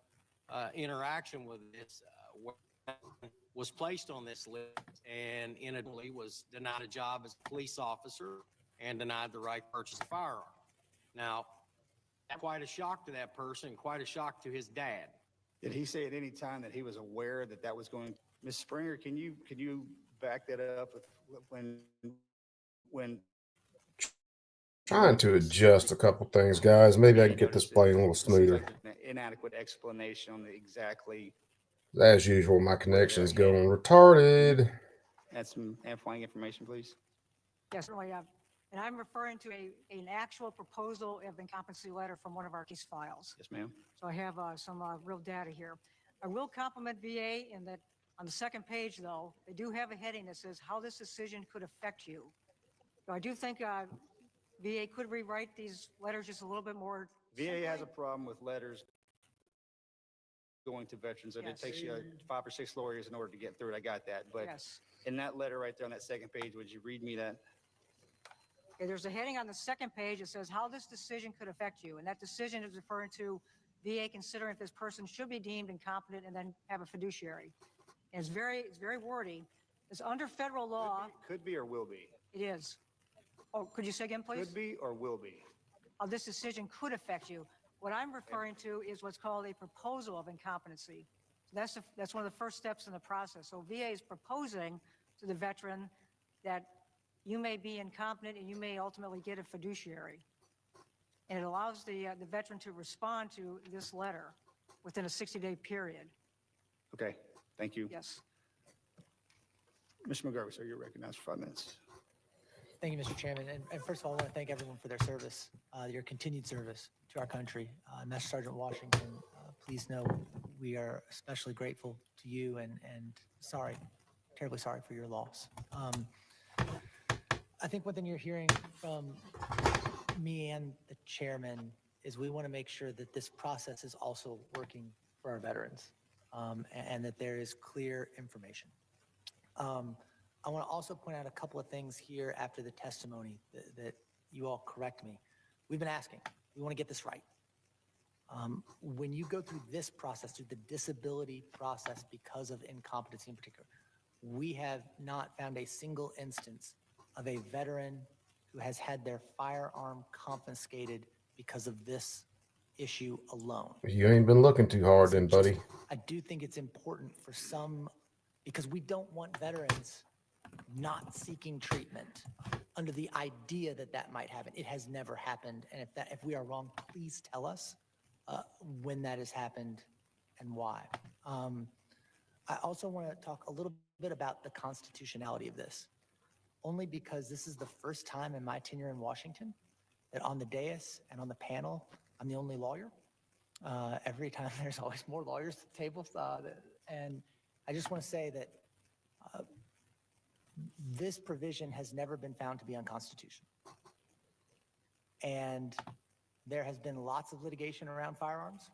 interaction with this, was placed on this list and inadvertently was denied a job as a police officer and denied the right to purchase a firearm. Now, quite a shock to that person, quite a shock to his dad. Did he say at any time that he was aware that that was going? Ms. Springer, can you back that up with when Trying to adjust a couple things, guys. Maybe I can get this playing a little smoother. An inadequate explanation on the exactly. As usual, my connection is going retarded. Add some amplifying information, please. Yes, certainly. And I'm referring to an actual proposal of incompetency letter from one of our case files. Yes, ma'am. So I have some real data here. I will compliment VA in that on the second page, though, they do have a heading that says how this decision could affect you. So I do think VA could rewrite these letters just a little bit more. VA has a problem with letters going to veterans, and it takes you 5 or 6 lawyers in order to get through it. I got that. But Yes. in that letter right there on that second page, would you read me that? Okay, there's a heading on the second page that says how this decision could affect you. And that decision is referring to VA considering if this person should be deemed incompetent and then have a fiduciary. And it's very wordy. It's under federal law. Could be or will be. It is. Oh, could you say again, please? Could be or will be. This decision could affect you. What I'm referring to is what's called a proposal of incompetency. So that's one of the first steps in the process. So VA is proposing to the veteran that you may be incompetent and you may ultimately get a fiduciary. And it allows the veteran to respond to this letter within a 60-day period. Okay, thank you. Yes. Mr. McGarvey, sir, you're recognized for 5 minutes. Thank you, Mr. Chairman. And first of all, I want to thank everyone for their service, your continued service to our country. Master Sergeant Washington, please know we are especially grateful to you and sorry, terribly sorry for your loss. I think one thing you're hearing from me and the chairman is we want to make sure that this process is also working for our veterans and that there is clear information. I want to also point out a couple of things here after the testimony that you all correct me. We've been asking, we want to get this right. When you go through this process, through the disability process because of incompetency in particular, we have not found a single instance of a veteran who has had their firearm confiscated because of this issue alone. You ain't been looking too hard then, buddy. I do think it's important for some, because we don't want veterans not seeking treatment under the idea that that might happen. It has never happened. And if we are wrong, please tell us when that has happened and why. I also want to talk a little bit about the constitutionality of this, only because this is the first time in my tenure in Washington that on the dais and on the panel, I'm the only lawyer. Every time there's always more lawyers at the table. And I just want to say that this provision has never been found to be unconstitutional. And there has been lots of litigation around firearms.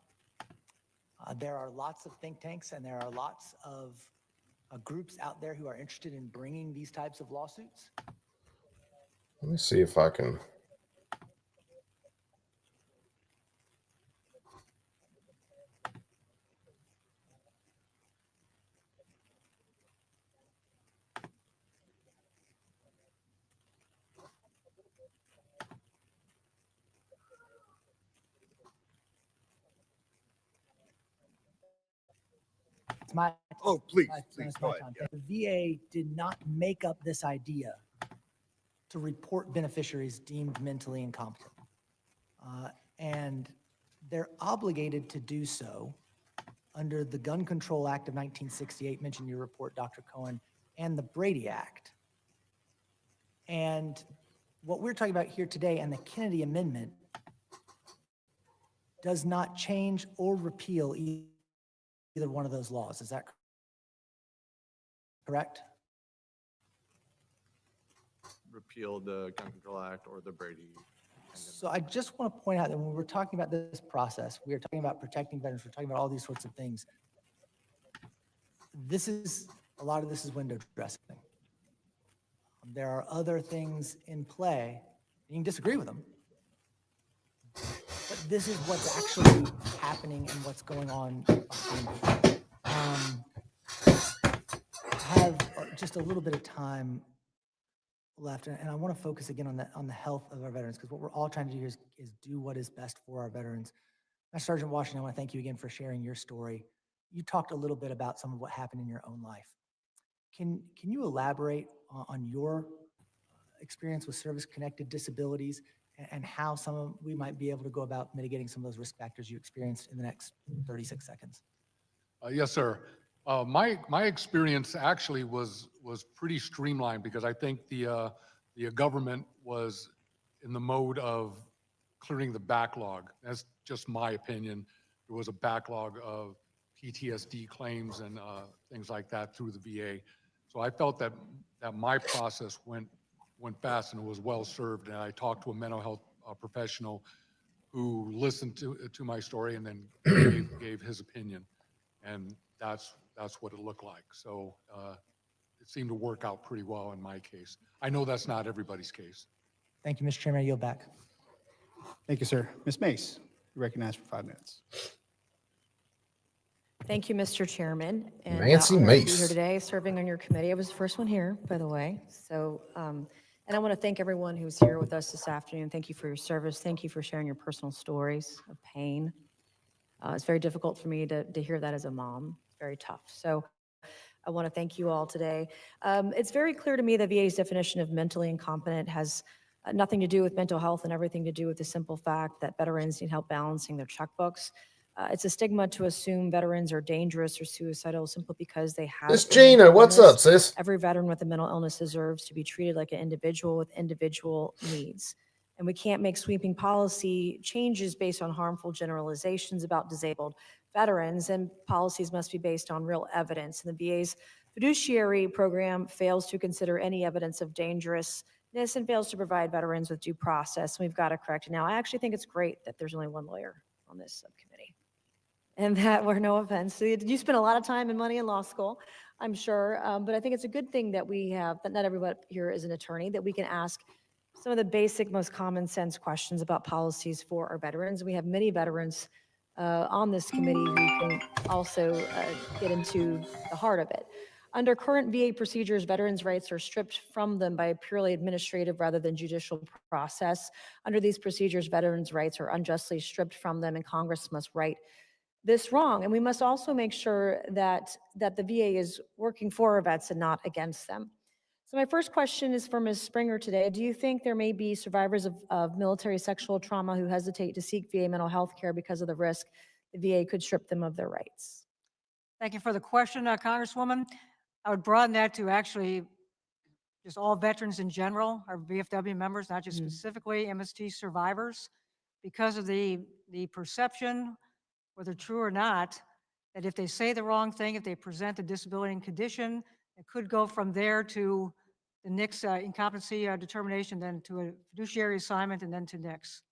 There are lots of think tanks and there are lots of groups out there who are interested in bringing these types of lawsuits. Let me see if I can. It's my, Oh, please, it's please, my go ahead. time. Yeah. The VA did not make up this idea to report beneficiaries deemed mentally incompetent. And they're obligated to do so under the Gun Control Act of 1968, mentioned in your report, Dr. Cohen, and the Brady Act. And what we're talking about here today and the Kennedy Amendment does not change or repeal either one of those laws. Is that correct? Repeal the Gun Control Act or the Brady. So I just want to point out that when we're talking about this process, we are talking about protecting veterans, we're talking about all these sorts of things. A lot of this is window dressing. There are other things in play. You can disagree with them, but this is what's actually happening and what's going on behind it. I have just a little bit of time left, and I want to focus again on the health of our veterans, because what we're all trying to do here is do what is best for our veterans. Master Sergeant Washington, I want to thank you again for sharing your story. You talked a little bit about some of what happened in your own life. Can you elaborate on your experience with service-connected disabilities and how we might be able to go about mitigating some of those risk factors you experienced in the next 36 seconds? Yes, sir. My experience actually was pretty streamlined because I think the government was in the mode of clearing the backlog. That's just my opinion. There was a backlog of PTSD claims and things like that through the VA. So I felt that my process went fast and it was well served. And I talked to a mental health professional who listened to my story and then gave his opinion. And that's what it looked like. So it seemed to work out pretty well in my case. I know that's not everybody's case. Thank you, Mr. Chairman. I yield back. Thank you, sir. Ms. Mace, you're recognized for 5 minutes. Thank you, Mr. Chairman. And Nancy honored to be Mace. here today, serving on your committee. I was the first one here, by the way. So, and I want to thank everyone who's here with us this afternoon. Thank you for your service. Thank you for sharing your personal stories of pain. It's very difficult for me to hear that as a mom. It's very tough. So I want to thank you all today. It's very clear to me that VA's definition of mentally incompetent has nothing to do with mental health and everything to do with the simple fact that veterans need help balancing their checkbooks. It's a stigma to assume veterans are dangerous or suicidal simply because they have Miss a mental Gina, what's illness. up, sis? Every veteran with a mental illness deserves to be treated like an individual with individual needs. And we can't make sweeping policy changes based on harmful generalizations about disabled veterans, and policies must be based on real evidence. And the VA's fiduciary program fails to consider any evidence of dangerousness and fails to provide veterans with due process. And we've got to correct it now. I actually think it's great that there's only one lawyer on this subcommittee. And that we're, no offense, you spent a lot of time and money in law school, I'm sure, but I think it's a good thing that we have, that not everyone here is an attorney, that we can ask some of the basic, most common sense questions about policies for our veterans. We have many veterans on this committee who can also get into the heart of it. Under current VA procedures, veterans' rights are stripped from them by a purely administrative rather than judicial process. Under these procedures, veterans' rights are unjustly stripped from them, and Congress must right this wrong. And we must also make sure that the VA is working for our vets and not against them. So my first question is for Ms. Springer today. Do you think there may be survivors of military sexual trauma who hesitate to seek VA mental health care because of the risk the VA could strip them of their rights? Thank you for the question, Congresswoman. I would broaden that to actually just all veterans in general, our VFW members, not just specifically MST survivors, because of the perception, whether true or not, that if they say the wrong thing, if they present a disability and condition, it could go from there to the NICS incompetency determination, then to a fiduciary assignment, and then to NICS.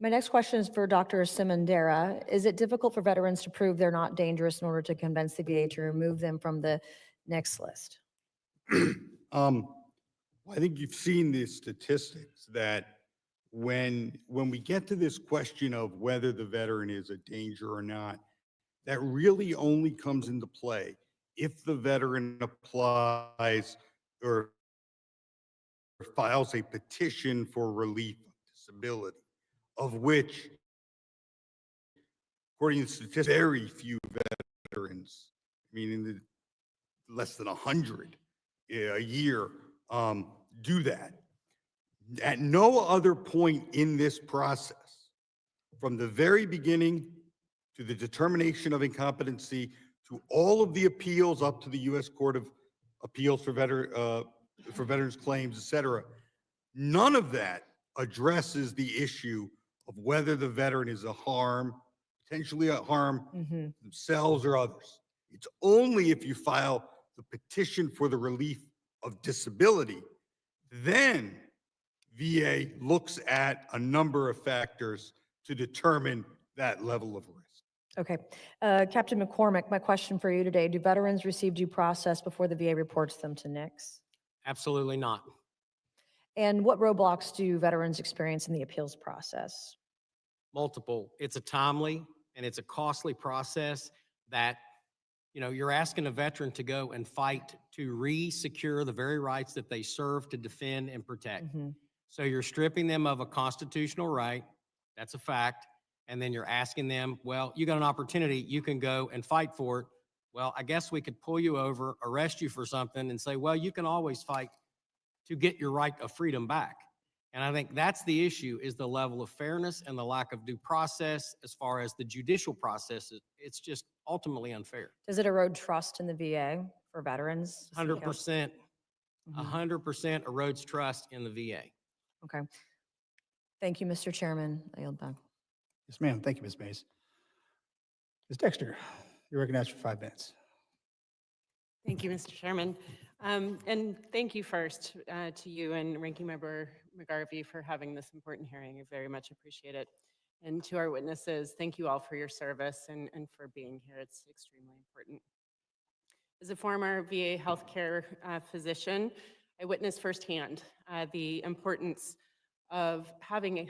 My next question is for Dr. Simondera. Is it difficult for veterans to prove they're not dangerous in order to convince the VA to remove them from the next list? I think you've seen the statistics that when we get to this question of whether the veteran is a danger or not, that really only comes into play if the veteran applies or files a petition for relief of disability, of which, according to statistics, very few veterans, meaning less than 100 a year, do that. At no other point in this process, from the very beginning to the determination of incompetency to all of the appeals up to the U.S. Court of Appeals for Veterans Claims, et cetera, none of that addresses the issue of whether the veteran is a harm, potentially a harm themselves or others. It's only if you file the petition for the relief of disability, then VA looks at a number of factors to determine that level of risk. Okay. Captain McCormick, my question for you today, do veterans receive due process before the VA reports them to NICS? Absolutely not. And what roadblocks do veterans experience in the appeals process? Multiple. It's a timely and it's a costly process that, you're asking a veteran to go and fight to re-secure the very rights that they serve to defend and protect. So you're stripping them of a constitutional right. That's a fact. And then you're asking them, well, you got an opportunity, you can go and fight for it. Well, I guess we could pull you over, arrest you for something and say, well, you can always fight to get your right of freedom back. And I think that's the issue, is the level of fairness and the lack of due process as far as the judicial process. It's just ultimately unfair. Does it erode trust in the VA for veterans? 100%, 100% erodes trust in the VA. Okay. Thank you, Mr. Chairman. I yield back. Yes, ma'am. Thank you, Ms. Mays. Ms. Dexter, you're recognized for 5 minutes. Thank you, Mr. Chairman. And thank you first to you and Ranking Member McGarvey for having this important hearing. I very much appreciate it. And to our witnesses, thank you all for your service and for being here. It's extremely important. As a former VA healthcare physician, I witnessed firsthand the importance of having a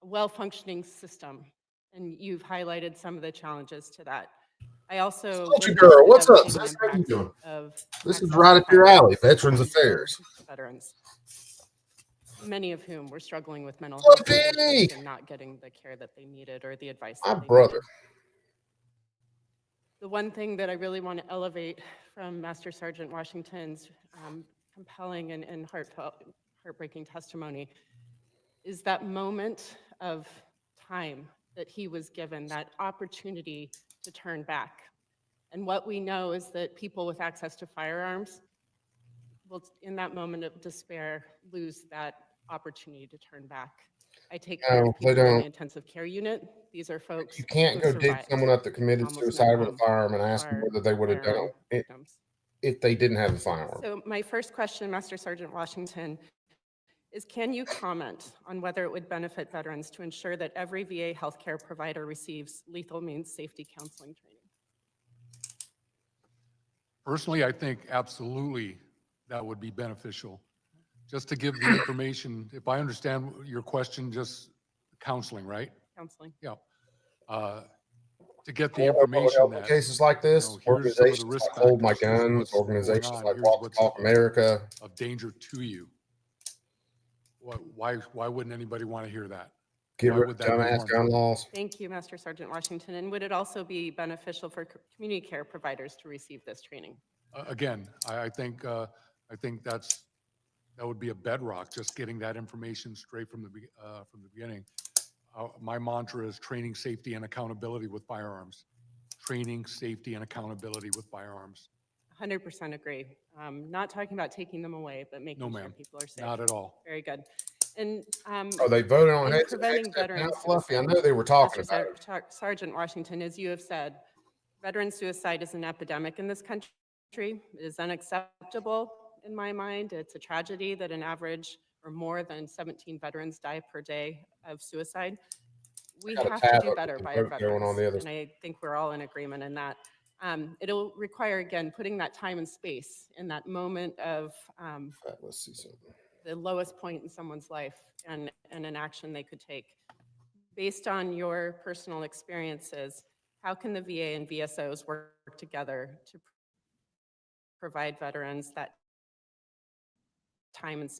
well-functioning system. And you've highlighted some of the challenges to that. I also Soldier Girl, what's up, devastating sis? How you impact doing? of This is access right to up your alley, firearms Veterans for Affairs. Veterans, many of whom were struggling with mental What's health up, issues Jake? and not getting the care that they needed or the advice My that they brother. needed. The one thing that I really want to elevate from Master Sergeant Washington's compelling and heartbreaking testimony is that moment of time that he was given, that opportunity to turn back. And what we know is that people with access to firearms will, in that moment of despair, lose that opportunity to turn back. I take care of people in the intensive care unit. These are folks You can't who go dig survived. someone up that committed Almost suicide none with of a them firearm and ask them are whether they would have done firearm it victims. if they didn't have a firearm. So my first question, Master Sergeant Washington, is can you comment on whether it would benefit veterans to ensure that every VA healthcare provider receives lethal means safety counseling training? Personally, I think absolutely that would be beneficial. Just to give the information, if I understand your question, just counseling, right? Counseling. Yeah. To get the Yeah, information in that, cases like this, here's some of the organizations risk like Hold My factors, here's Guns, what's going organizations on, like here's Walk the what's Talk America. of danger to you. Why wouldn't anybody want to hear that? Get Why rid would of that be dumbass harmful? gun laws. Thank you, Master Sergeant Washington. And would it also be beneficial for community care providers to receive this training? Again, I think that would be a bedrock, just getting that information straight from the beginning. My mantra is training, safety, and accountability with firearms. Training, safety, and accountability with firearms. 100% agree. Not talking about taking them away, but making No, sure ma'am. people are safe. Not at all. Very good. And Are they voting on in heads preventing now, veterans Fluffy? I suicide, know they were talking about Master it. Sergeant Washington, as you have said, veteran suicide is an epidemic in this country. It is unacceptable in my mind. It's a tragedy that an average or more than 17 veterans die per day of suicide. We got a have to tab do up better with by the our vote going on veterans, the other and I think we're all in agreement in that. It'll require, again, putting that time and space in that moment of Let's see something. the lowest point in someone's life and an action they could take. Based on your personal experiences, how can the VA and VSOs work together to provide veterans that time and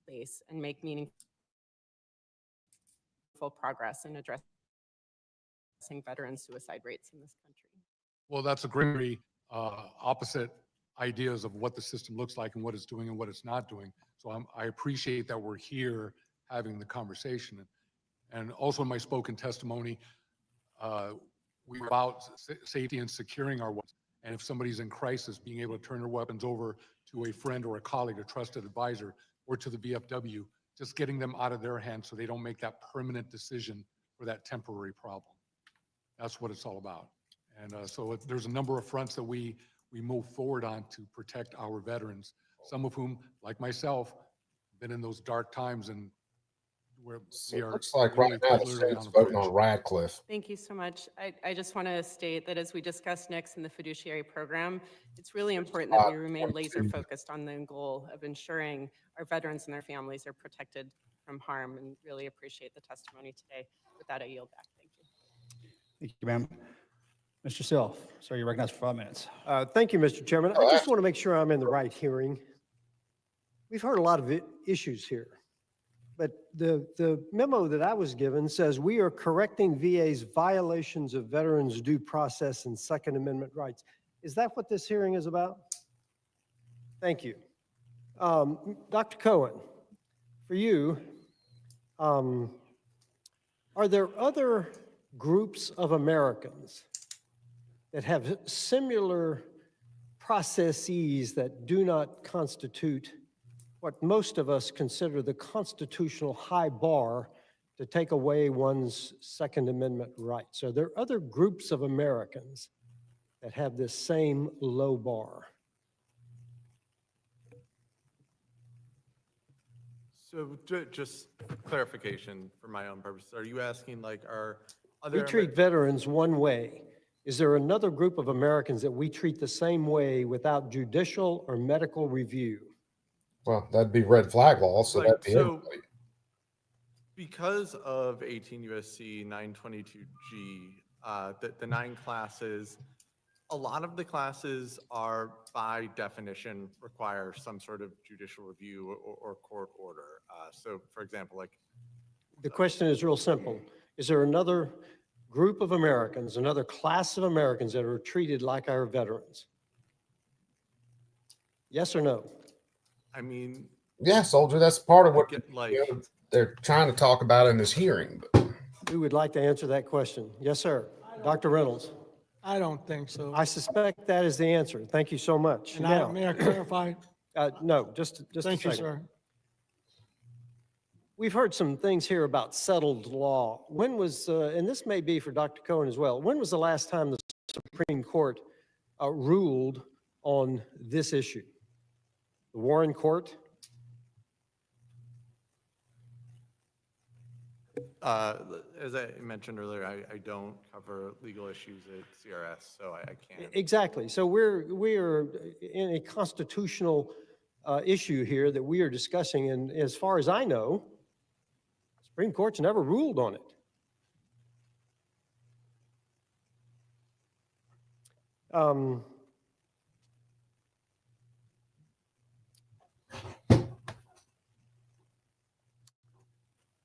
space and make meaningful progress in addressing veteran suicide rates in this country? Well, that's a great opposite ideas of what the system looks like and what it's doing and what it's not doing. So I appreciate that we're here having the conversation. And also in my spoken testimony, we're about safety and securing our weapons. And if somebody's in crisis, being able to turn their weapons over to a friend or a colleague, a trusted advisor, or to the VFW, just getting them out of their hands so they don't make that permanent decision for that temporary problem. That's what it's all about. And so there's a number of fronts that we move forward on to protect our veterans, some of whom, like myself, been in those dark times and where So we it are looks like right now the literally Senate's on a voting bridge. on Radcliffe. Thank you so much. I just want to state that as we discuss next in the fiduciary program, it's really important that we remain laser focused on the goal of ensuring our veterans and their families are protected from harm, and really appreciate the testimony today. With that, I yield back. Thank you. Thank you, ma'am. Mr. Self, sir, you're recognized for 5 minutes. Thank you, Mr. Chairman. I just want to make sure I'm in the right hearing. We've heard a lot of issues here, but the memo that I was given says we are correcting VA's violations of veterans' due process and Second Amendment rights. Is that what this hearing is about? Thank you. Dr. Cohen, for you, are there other groups of Americans that have similar processes that do not constitute what most of us consider the constitutional high bar to take away one's Second Amendment rights? Are there other groups of Americans that have this same low bar? So just clarification for my own purposes, are you asking like are other? We treat veterans one way. Is there another group of Americans that we treat the same way without judicial or medical review? Well, that'd be red flag law, so Right, that'd be so anybody. because of 18 USC 922G, the 9 classes, a lot of the classes are by definition require some sort of judicial review or court order. So for example, like. The question is real simple. Is there another group of Americans, another class of Americans that are treated like our veterans? Yes or no? I mean. Yeah, soldier, that's part of what like, they're trying to talk about in this hearing. But who would like to answer that question? Yes, sir. Dr. Reynolds. I don't think so. I suspect that is the answer. Thank you so much. And may I clarify? No, just a second. Thank you, sir. We've heard some things here about settled law. When was, and this may be for Dr. Cohen as well, when was the last time the Supreme Court ruled on this issue? The Warren Court? As I mentioned earlier, I don't cover legal issues at CRS, so I can't. Exactly. So we are in a constitutional issue here that we are discussing, and as far as I know, Supreme Court's never ruled on it.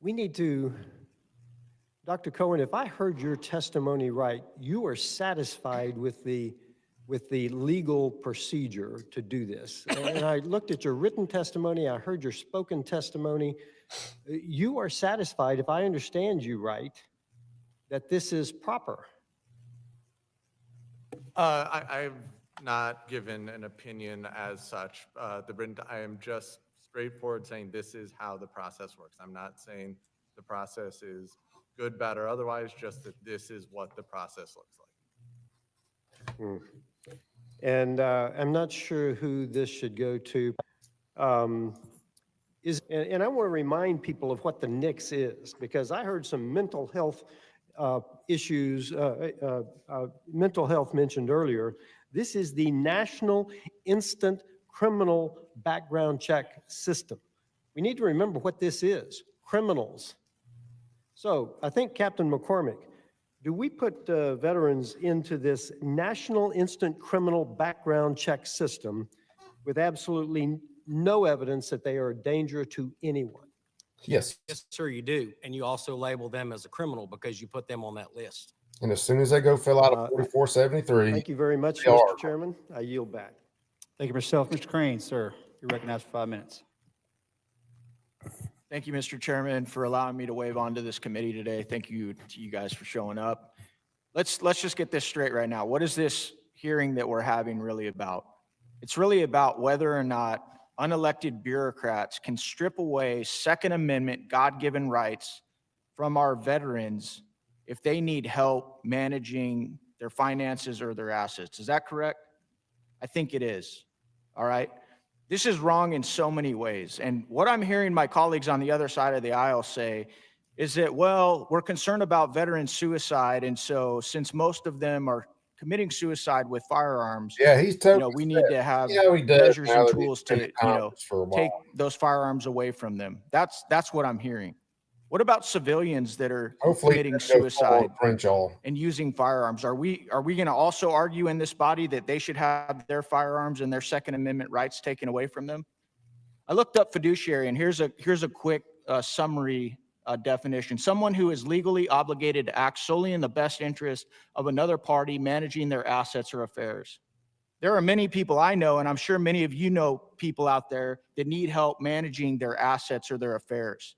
We need to, Dr. Cohen, if I heard your testimony right, you are satisfied with the legal procedure to do this. And I looked at your written testimony, I heard your spoken testimony. You are satisfied, if I understand you right, that this is proper. I've not given an opinion as such. I am just straightforward saying this is how the process works. I'm not saying the process is good, bad, or otherwise, just that this is what the process looks like. And I'm not sure who this should go to. and I want to remind people of what the NICS is, because I heard some mental health issues, mental health mentioned earlier. This is the National Instant Criminal Background Check System. We need to remember what this is, criminals. So I think, Captain McCormick, do we put veterans into this National Instant Criminal Background Check System with absolutely no evidence that they are a danger to anyone? Yes. Yes, sir, you do. And you also label them as a criminal because you put them on that list. And as soon as they go fill out a 4473, Thank you very much, they Mr. are. Chairman. I yield back. Thank you, Mr. Self. Mr. Crane, sir, you're recognized for 5 minutes. Thank you, Mr. Chairman, for allowing me to wave onto this committee today. Thank you to you guys for showing up. Let's just get this straight right now. What is this hearing that we're having really about? It's really about whether or not unelected bureaucrats can strip away Second Amendment God-given rights from our veterans if they need help managing their finances or their assets. Is that correct? I think it is. All right. This is wrong in so many ways. And what I'm hearing my colleagues on the other side of the aisle say is that, well, we're concerned about veteran suicide. And so since most of them are committing suicide with firearms, Yeah, he's totally we need to have he does measures now and that he's tools been to, in Congress for a while. take those firearms away from them. That's what I'm hearing. What about civilians that are Hopefully committing that goes forward, suicide Crenshaw. and using firearms? Are we going to also argue in this body that they should have their firearms and their Second Amendment rights taken away from them? I looked up fiduciary, and here's a quick summary definition. Someone who is legally obligated to act solely in the best interest of another party managing their assets or affairs. There are many people I know, and I'm sure many of you know people out there that need help managing their assets or their affairs.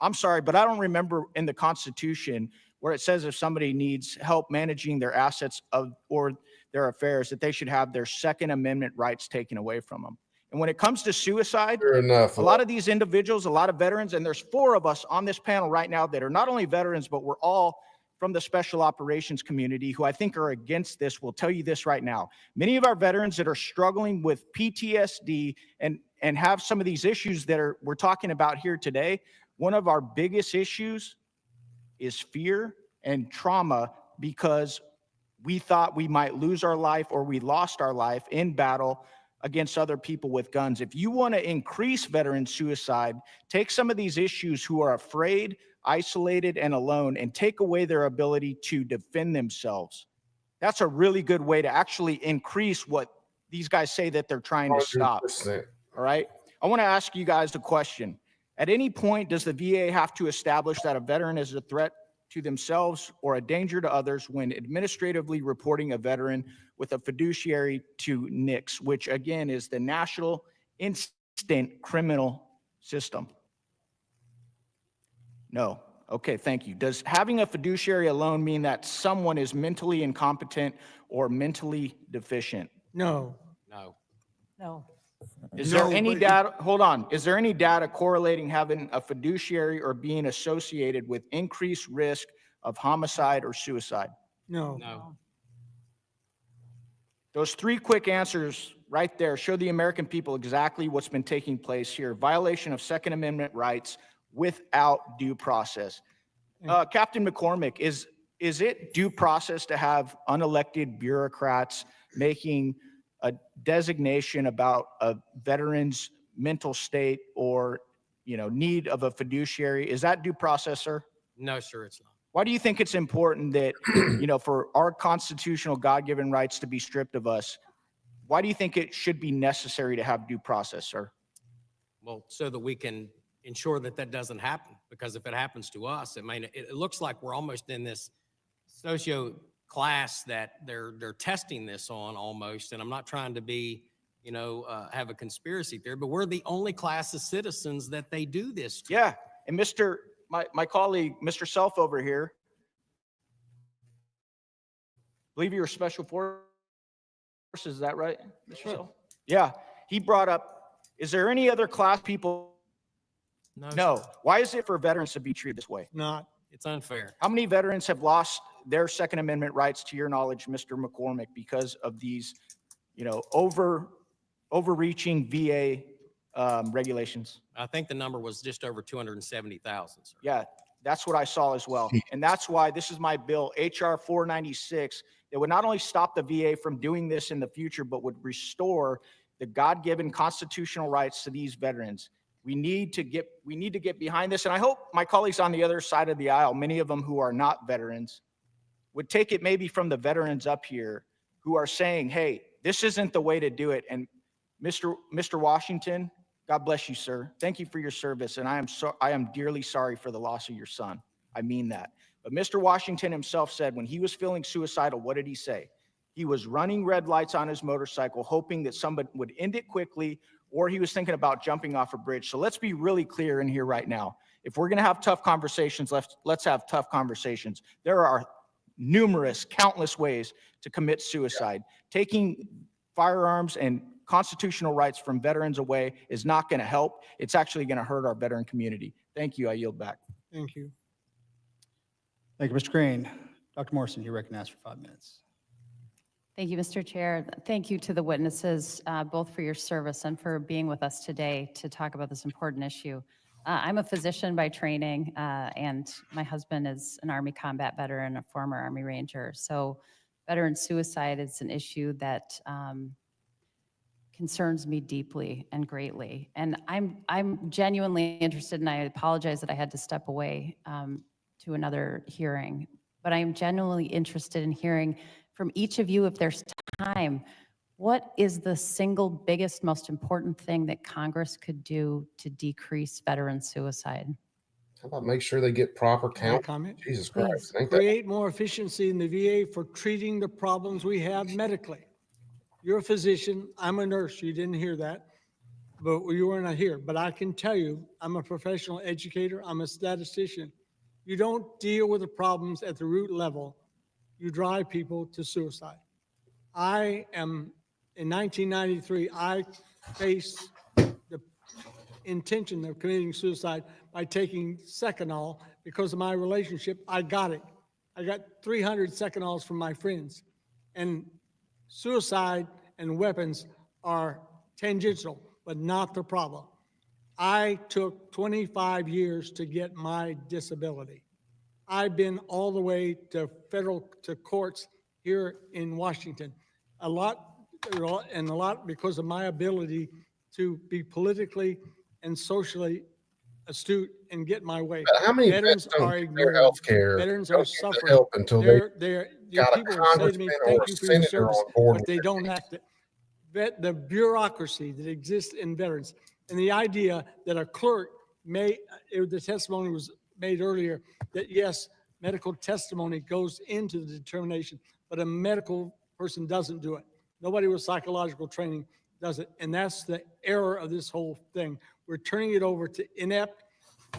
I'm sorry, but I don't remember in the Constitution where it says if somebody needs help managing their assets or their affairs, that they should have their Second Amendment rights taken away from them. And when it comes to suicide, Fair enough. a lot of these individuals, a lot of veterans, and there's 4 of us on this panel right now that are not only veterans, but we're all from the special operations community who I think are against this will tell you this right now. Many of our veterans that are struggling with PTSD and have some of these issues that we're talking about here today, one of our biggest issues is fear and trauma because we thought we might lose our life or we lost our life in battle against other people with guns. If you want to increase veteran suicide, take some of these issues who are afraid, isolated, and alone, and take away their ability to defend themselves. That's a really good way to actually increase what these guys say that they're trying to stop. 100%. All right. I want to ask you guys a question. At any point, does the VA have to establish that a veteran is a threat to themselves or a danger to others when administratively reporting a veteran with a fiduciary to NICS, which again is the National Instant Criminal System? No. Okay, thank you. Does having a fiduciary alone mean that someone is mentally incompetent or mentally deficient? No. No. No. Is there No, any but- data, hold on, is there any data correlating having a fiduciary or being associated with increased risk of homicide or suicide? No. No. Those 3 quick answers right there show the American people exactly what's been taking place here. Violation of Second Amendment rights without due process. Captain McCormick, is it due process to have unelected bureaucrats making a designation about a veteran's mental state or, need of a fiduciary? Is that due process, sir? No, sir, it's not. Why do you think it's important that, for our constitutional God-given rights to be stripped of us, why do you think it should be necessary to have due process, sir? Well, so that we can ensure that that doesn't happen, because if it happens to us, it looks like we're almost in this socio class that they're testing this on almost. And I'm not trying to be, have a conspiracy theory, but we're the only class of citizens that they do this to. Yeah. And my colleague, Mr. Self over here, believe you're special forces, is that right, Mr. Self? Yeah. He brought up, is there any other class people? No. Sir. Why is it for veterans to be treated this way? Not. It's unfair. How many veterans have lost their Second Amendment rights, to your knowledge, Mr. McCormick, because of these, overreaching VA regulations. I think the number was just over 270,000, sir. Yeah, that's what I saw as well. And that's why this is my bill, HR 496, that would not only stop the VA from doing this in the future, but would restore the God-given constitutional rights to these veterans. We need to get behind this. And I hope my colleagues on the other side of the aisle, many of them who are not veterans, would take it maybe from the veterans up here who are saying, hey, this isn't the way to do it. And Mr. Washington, God bless you, sir. Thank you for your service. And I am dearly sorry for the loss of your son. I mean that. But Mr. Washington himself said when he was feeling suicidal, what did he say? He was running red lights on his motorcycle, hoping that somebody would end it quickly, or he was thinking about jumping off a bridge. So let's be really clear in here right now. If we're going to have tough conversations, let's have tough conversations. There are numerous, countless ways to commit suicide. Taking firearms and constitutional rights from veterans away is not going to help. It's actually going to hurt our veteran community. Thank you. I yield back. Thank you. Thank you, Mr. Green. Dr. Morrison, you're recognized for 5 minutes. Thank you, Mr. Chair. Thank you to the witnesses, both for your service and for being with us today to talk about this important issue. I'm a physician by training, and my husband is an Army combat veteran, a former Army Ranger. So veteran suicide is an issue that concerns me deeply and greatly. And I'm genuinely interested, and I apologize that I had to step away to another hearing, but I am genuinely interested in hearing from each of you, if there's time, what is the single biggest, most important thing that Congress could do to decrease veteran suicide? How about make sure they get proper count? Comment? Jesus Please. Christ. Ain't that- Create more efficiency in the VA for treating the problems we have medically. You're a physician. I'm a nurse. You didn't hear that, but you were not here. But I can tell you, I'm a professional educator. I'm a statistician. You don't deal with the problems at the root level. You drive people to suicide. In 1993, I faced the intention of committing suicide by taking Seconal because of my relationship. I got it. I got 300 Seconals from my friends. And suicide and weapons are tangential, but not the problem. I took 25 years to get my disability. I've been all the way to courts here in Washington. A lot because of my ability to be politically and socially astute and get my way. But how many Veterans vets don't are get their ignored. health care? Veterans don't are get the suffering. help until they got a People will say to me, congressman or thank a you for your senator service, on board but with they it. don't act it. The bureaucracy that exists in veterans and the idea that a clerk the testimony was made earlier that yes, medical testimony goes into the determination, but a medical person doesn't do it. Nobody with psychological training does it. And that's the error of this whole thing. We're turning it over to inept,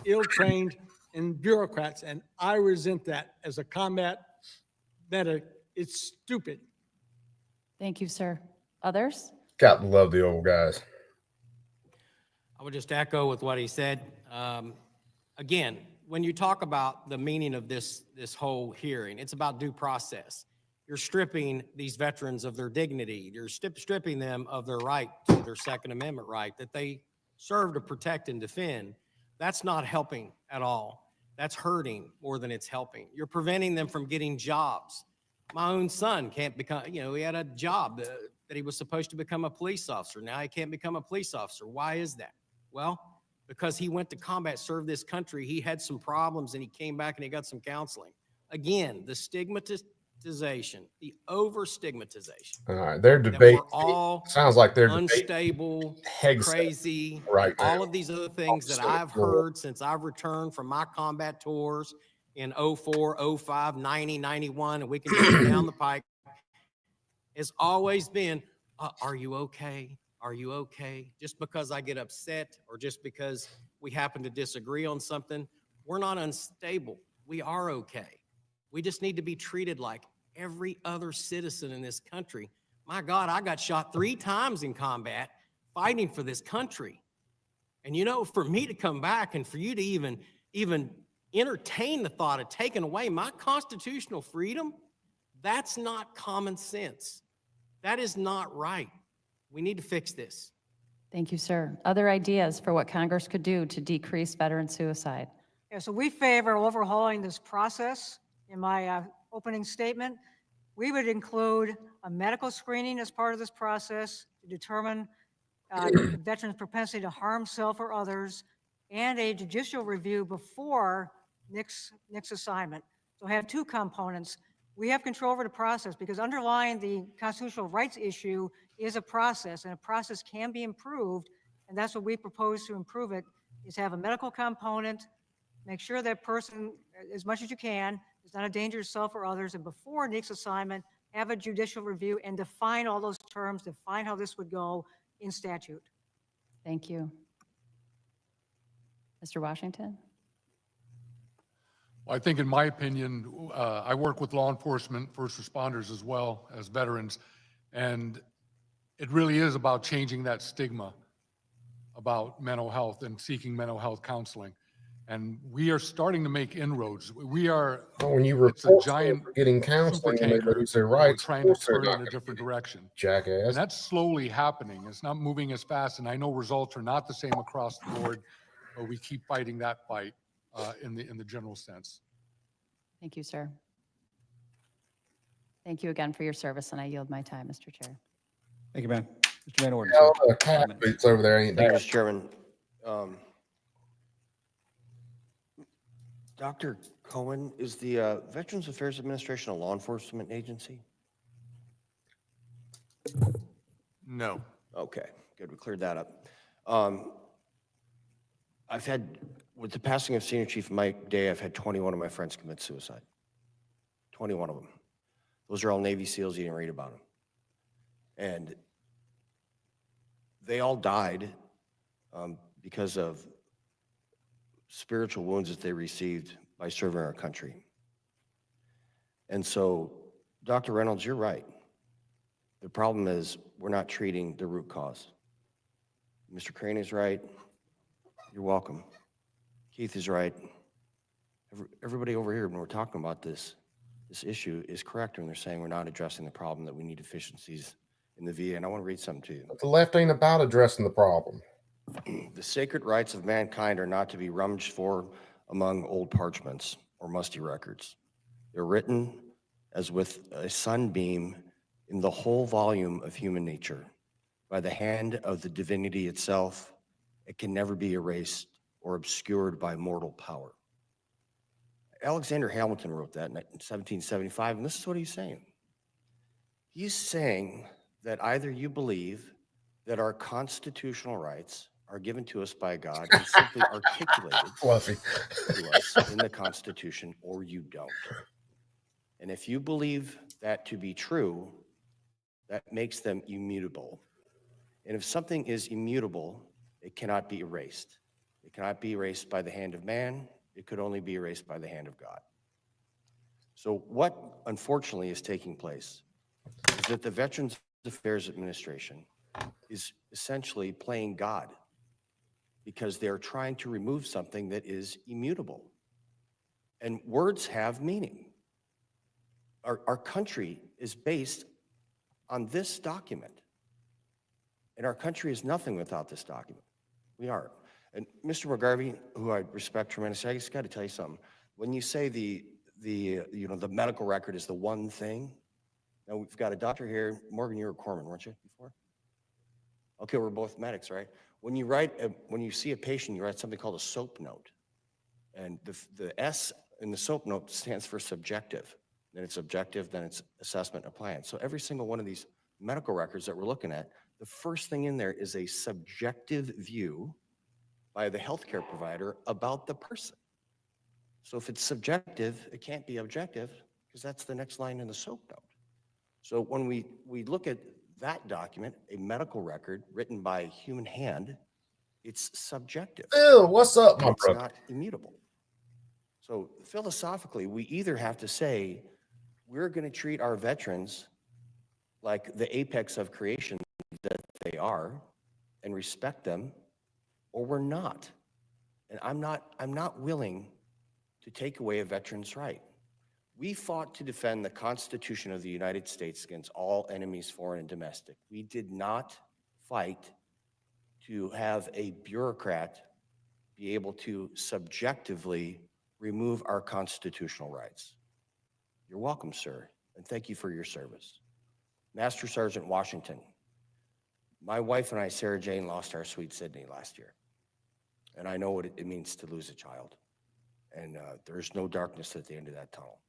ill-trained, and bureaucrats. And I resent that as a combat medic. It's stupid. Thank you, sir. Others? Got to love the old guys. I would just echo with what he said. Again, when you talk about the meaning of this whole hearing, it's about due process. You're stripping these veterans of their dignity. You're stripping them of their right to their Second Amendment right that they serve to protect and defend. That's not helping at all. That's hurting more than it's helping. You're preventing them from getting jobs. My own son can't become, he had a job that he was supposed to become a police officer. Now he can't become a police officer. Why is that? Well, because he went to combat, served this country. He had some problems and he came back and he got some counseling. Again, the stigmatization, the over-stigmatization. All right, their that debate we're all sounds like they're unstable, crazy, right now. all of these other things that I've heard since I've returned from my combat tours in 04, 05, 90, 91, and we can just go down the pike, has always been, are you okay? Are you okay? Just because I get upset or just because we happen to disagree on something, we're not unstable. We are okay. We just need to be treated like every other citizen in this country. My God, I got shot 3 times in combat fighting for this country. And for me to come back and for you to even entertain the thought of taking away my constitutional freedom, that's not common sense. That is not right. We need to fix this. Thank you, sir. Other ideas for what Congress could do to decrease veteran suicide? Yeah, so we favor overhauling this process. In my opening statement, we would include a medical screening as part of this process to determine the veteran's propensity to harm self or others, and a judicial review before NICS assignment. So have two components. We have control over the process because underlying the constitutional rights issue is a process, and a process can be improved, and that's what we propose to improve it, is have a medical component, make sure that person, as much as you can, is not a danger to self or others, and before NICS assignment, have a judicial review and define all those terms, define how this would go in statute. Thank you. Mr. Washington? Well, I think in my opinion, I work with law enforcement, first responders as well as veterans, and it really is about changing that stigma about mental health and seeking mental health counseling. And we are starting to make inroads. We are, When you it's a report giant for getting super counseling and they tanker lose their that we're rights, trying of to course they're turn not in a gonna different get it. direction. Jackass. And that's slowly happening. It's not moving as fast, and I know results are not the same across the board, but we keep fighting that fight in the general sense. Thank you, sir. Thank you again for your service, and I yield my time, Mr. Chair. Thank you, man. Mr. Van Orden, All sir. the cat boots over there ain't Thank you, that. Mr. Chairman. Dr. Cohen, is the Veterans Affairs Administration a law enforcement agency? No. Okay, good. We cleared that up. I've had, with the passing of Senior Chief Mike Day, I've had 21 of my friends commit suicide. 21 of them. Those are all Navy SEALs. You didn't read about them. And they all died because of spiritual wounds that they received by serving our country. And so, Dr. Reynolds, you're right. The problem is we're not treating the root cause. Mr. Crane is right. You're welcome. Keith is right. Everybody over here, when we're talking about this issue, is correct when they're saying we're not addressing the problem, that we need efficiencies in the VA. And I want to read something to you. But the left ain't about addressing the problem. The sacred rights of mankind are not to be rummaged for among old parchments or musty records. They're written as with a sunbeam in the whole volume of human nature. By the hand of the divinity itself, it can never be erased or obscured by mortal power. Alexander Hamilton wrote that in 1775, and this is what he's saying. He's saying that either you believe that our constitutional rights are given to us by God and simply articulated Fluffy. to us in the Constitution, or you don't. And if you believe that to be true, that makes them immutable. And if something is immutable, it cannot be erased. It cannot be erased by the hand of man. It could only be erased by the hand of God. So what unfortunately is taking place is that the Veterans Affairs Administration is essentially playing God, because they're trying to remove something that is immutable. And words have meaning. Our country is based on this document. And our country is nothing without this document. We aren't. And Mr. McGarvey, who I respect tremendously, I just got to tell you something. When you say the medical record is the one thing, now we've got a doctor here. Morgan, you were a corpsman, weren't you, before? Okay, we're both medics, right? When you see a patient, you write something called a SOAP note. And the S in the SOAP note stands for subjective. Then it's objective, then it's assessment and plan. So every single one of these medical records that we're looking at, the first thing in there is a subjective view by the healthcare provider about the person. So if it's subjective, it can't be objective, because that's the next line in the SOAP note. So when we look at that document, a medical record written by a human hand, it's subjective. Ew, what's up, my It's brother? not immutable. So philosophically, we either have to say we're going to treat our veterans like the apex of creation that they are and respect them, or we're not. And I'm not willing to take away a veteran's right. We fought to defend the Constitution of the United States against all enemies, foreign and domestic. We did not fight to have a bureaucrat be able to subjectively remove our constitutional rights. You're welcome, sir, and thank you for your service. Master Sergeant Washington, my wife and I, Sarah Jane, lost our sweet Sydney last year. And I know what it means to lose a child. And there's no darkness at the end of that tunnel.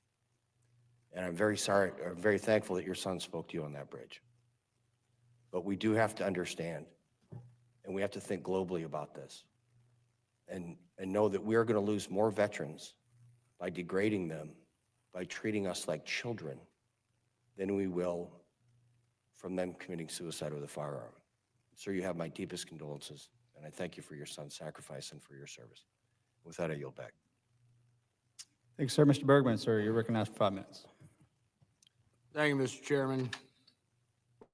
And I'm very sorry, I'm very thankful that your son spoke to you on that bridge. But we do have to understand, and we have to think globally about this, and know that we are going to lose more veterans by degrading them, by treating us like children, than we will from them committing suicide with a firearm. Sir, you have my deepest condolences, and I thank you for your son's sacrifice and for your service. With that, I yield back. Thank you, sir. Mr. Bergman, sir, you're recognized for 5 minutes. Thank you, Mr. Chairman.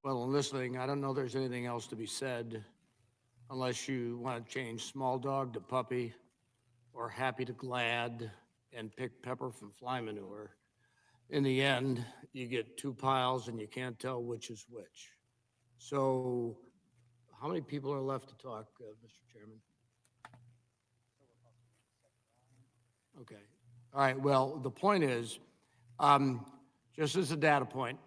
Well, in listening, I don't know if there's anything else to be said unless you want to change small dog to puppy or happy to glad and pick pepper from fly manure. In the end, you get two piles and you can't tell which is which. So how many people are left to talk, Mr. Chairman? Okay. All right. Well, the point is, just as a data point,